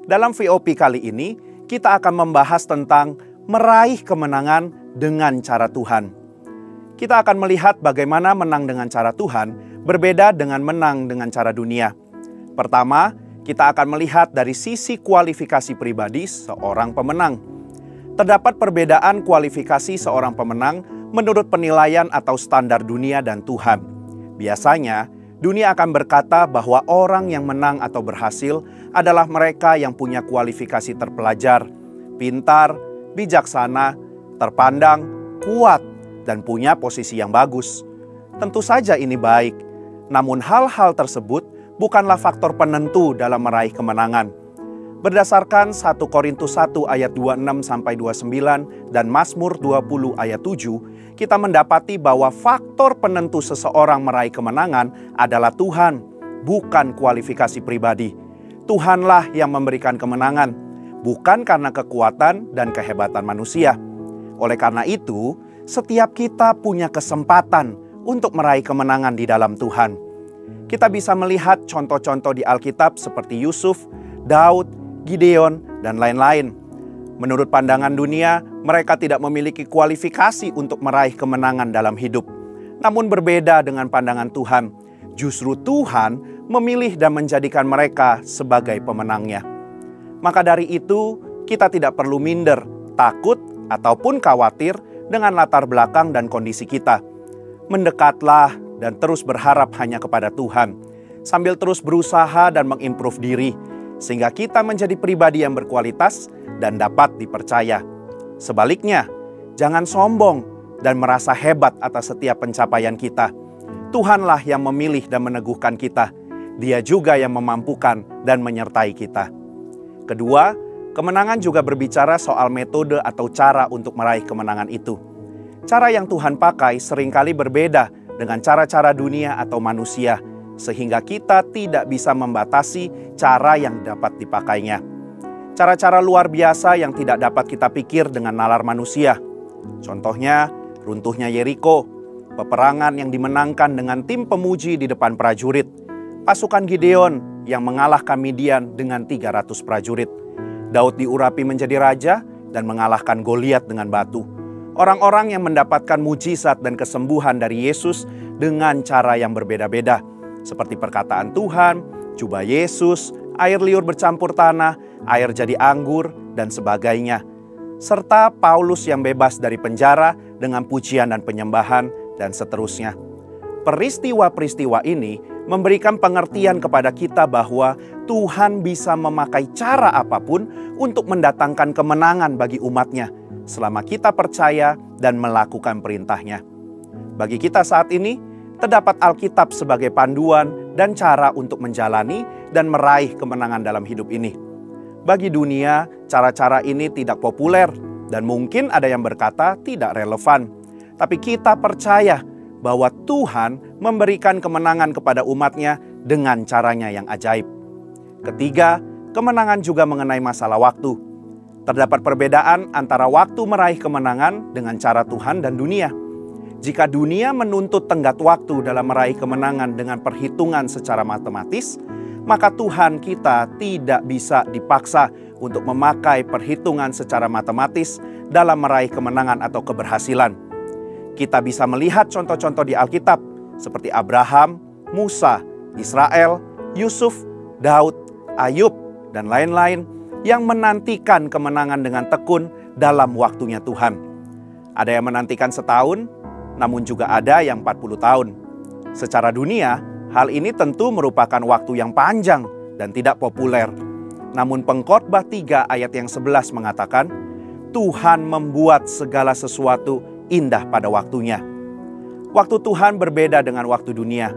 dalam VOP kali ini kita akan membahas tentang meraih kemenangan dengan cara Tuhan. Kita akan melihat bagaimana menang dengan cara Tuhan berbeda dengan menang dengan cara dunia. Pertama, kita akan melihat dari sisi kualifikasi pribadi seorang pemenang. Terdapat perbedaan kualifikasi seorang pemenang menurut penilaian atau standar dunia dan Tuhan. Biasanya, dunia akan berkata bahwa orang yang menang atau berhasil adalah mereka yang punya kualifikasi terpelajar, pintar, bijaksana, terpandang, kuat, dan punya posisi yang bagus. Tentu saja ini baik, namun hal-hal tersebut bukanlah faktor penentu dalam meraih kemenangan. Berdasarkan 1 Korintus 1 ayat 26-29 dan Mazmur 20 ayat 7, kita mendapati bahwa faktor penentu seseorang meraih kemenangan adalah Tuhan, bukan kualifikasi pribadi. Tuhanlah yang memberikan kemenangan, bukan karena kekuatan dan kehebatan manusia. Oleh karena itu, setiap kita punya kesempatan untuk meraih kemenangan di dalam Tuhan. Kita bisa melihat contoh-contoh di Alkitab seperti Yusuf, Daud, Gideon, dan lain-lain. Menurut pandangan dunia, mereka tidak memiliki kualifikasi untuk meraih kemenangan dalam hidup. Namun berbeda dengan pandangan Tuhan. Justru Tuhan memilih dan menjadikan mereka sebagai pemenangnya. Maka dari itu, kita tidak perlu minder, takut, ataupun khawatir dengan latar belakang dan kondisi kita. Mendekatlah dan terus berharap hanya kepada Tuhan, sambil terus berusaha dan mengimprove diri, sehingga kita menjadi pribadi yang berkualitas dan dapat dipercaya. Sebaliknya, jangan sombong dan merasa hebat atas setiap pencapaian kita. Tuhanlah yang memilih dan meneguhkan kita. Dia juga yang memampukan dan menyertai kita. Kedua, kemenangan juga berbicara soal metode atau cara untuk meraih kemenangan itu. Cara yang Tuhan pakai seringkali berbeda dengan cara-cara dunia atau manusia, sehingga kita tidak bisa membatasi cara yang dapat dipakainya. Cara-cara luar biasa yang tidak dapat kita pikir dengan nalar manusia. Contohnya, runtuhnya Yeriko, peperangan yang dimenangkan dengan tim pemuji di depan prajurit, pasukan Gideon yang mengalahkan Midian dengan 300 prajurit, Daud diurapi menjadi raja dan mengalahkan Goliat dengan batu. Orang-orang yang mendapatkan mujizat dan kesembuhan dari Yesus dengan cara yang berbeda-beda, seperti perkataan Tuhan, jubah Yesus, air liur bercampur tanah, air jadi anggur, dan sebagainya. Serta Paulus yang bebas dari penjara dengan pujian dan penyembahan, dan seterusnya. Peristiwa-peristiwa ini memberikan pengertian kepada kita bahwa Tuhan bisa memakai cara apapun untuk mendatangkan kemenangan bagi umatnya, selama kita percaya dan melakukan perintahnya. Bagi kita saat ini, terdapat Alkitab sebagai panduan dan cara untuk menjalani dan meraih kemenangan dalam hidup ini. Bagi dunia, cara-cara ini tidak populer dan mungkin ada yang berkata tidak relevan. Tapi kita percaya bahwa Tuhan memberikan kemenangan kepada umatnya dengan caranya yang ajaib. Ketiga, kemenangan juga mengenai masalah waktu. Terdapat perbedaan antara waktu meraih kemenangan dengan cara Tuhan dan dunia. Jika dunia menuntut tenggat waktu dalam meraih kemenangan dengan perhitungan secara matematis, maka Tuhan kita tidak bisa dipaksa untuk memakai perhitungan secara matematis dalam meraih kemenangan atau keberhasilan. Kita bisa melihat contoh-contoh di Alkitab seperti Abraham, Musa, Israel, Yusuf, Daud, Ayub, dan lain-lain yang menantikan kemenangan dengan tekun dalam waktunya Tuhan. Ada yang menantikan setahun, namun juga ada yang 40 tahun. Secara dunia, hal ini tentu merupakan waktu yang panjang dan tidak populer. Namun Pengkhotbah 3 ayat yang 11 mengatakan, Tuhan membuat segala sesuatu indah pada waktunya. Waktu Tuhan berbeda dengan waktu dunia.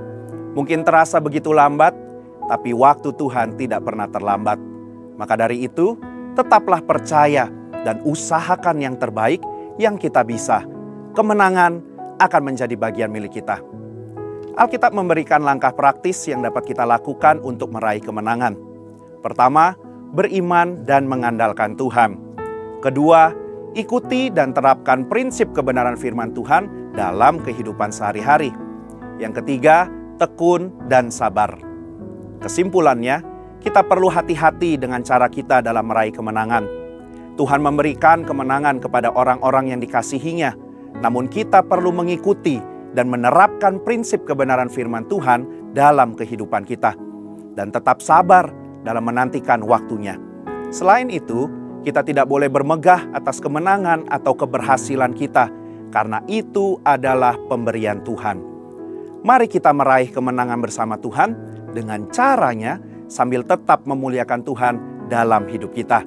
Mungkin terasa begitu lambat, tapi waktu Tuhan tidak pernah terlambat. Maka dari itu, tetaplah percaya dan usahakan yang terbaik yang kita bisa. Kemenangan akan menjadi bagian milik kita. Alkitab memberikan langkah praktis yang dapat kita lakukan untuk meraih kemenangan. Pertama, beriman dan mengandalkan Tuhan. Kedua, ikuti dan terapkan prinsip kebenaran firman Tuhan dalam kehidupan sehari-hari. Yang ketiga, tekun dan sabar. Kesimpulannya, kita perlu hati-hati dengan cara kita dalam meraih kemenangan. Tuhan memberikan kemenangan kepada orang-orang yang dikasihinya, namun kita perlu mengikuti dan menerapkan prinsip kebenaran firman Tuhan dalam kehidupan kita. Dan tetap sabar dalam menantikan waktunya. Selain itu, kita tidak boleh bermegah atas kemenangan atau keberhasilan kita, karena itu adalah pemberian Tuhan. Mari kita meraih kemenangan bersama Tuhan dengan caranya sambil tetap memuliakan Tuhan dalam hidup kita.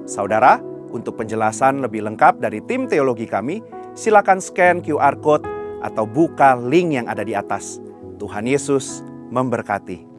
Saudara, untuk penjelasan lebih lengkap dari tim teologi kami, silakan scan QR Code atau buka link yang ada di atas. Tuhan Yesus memberkati.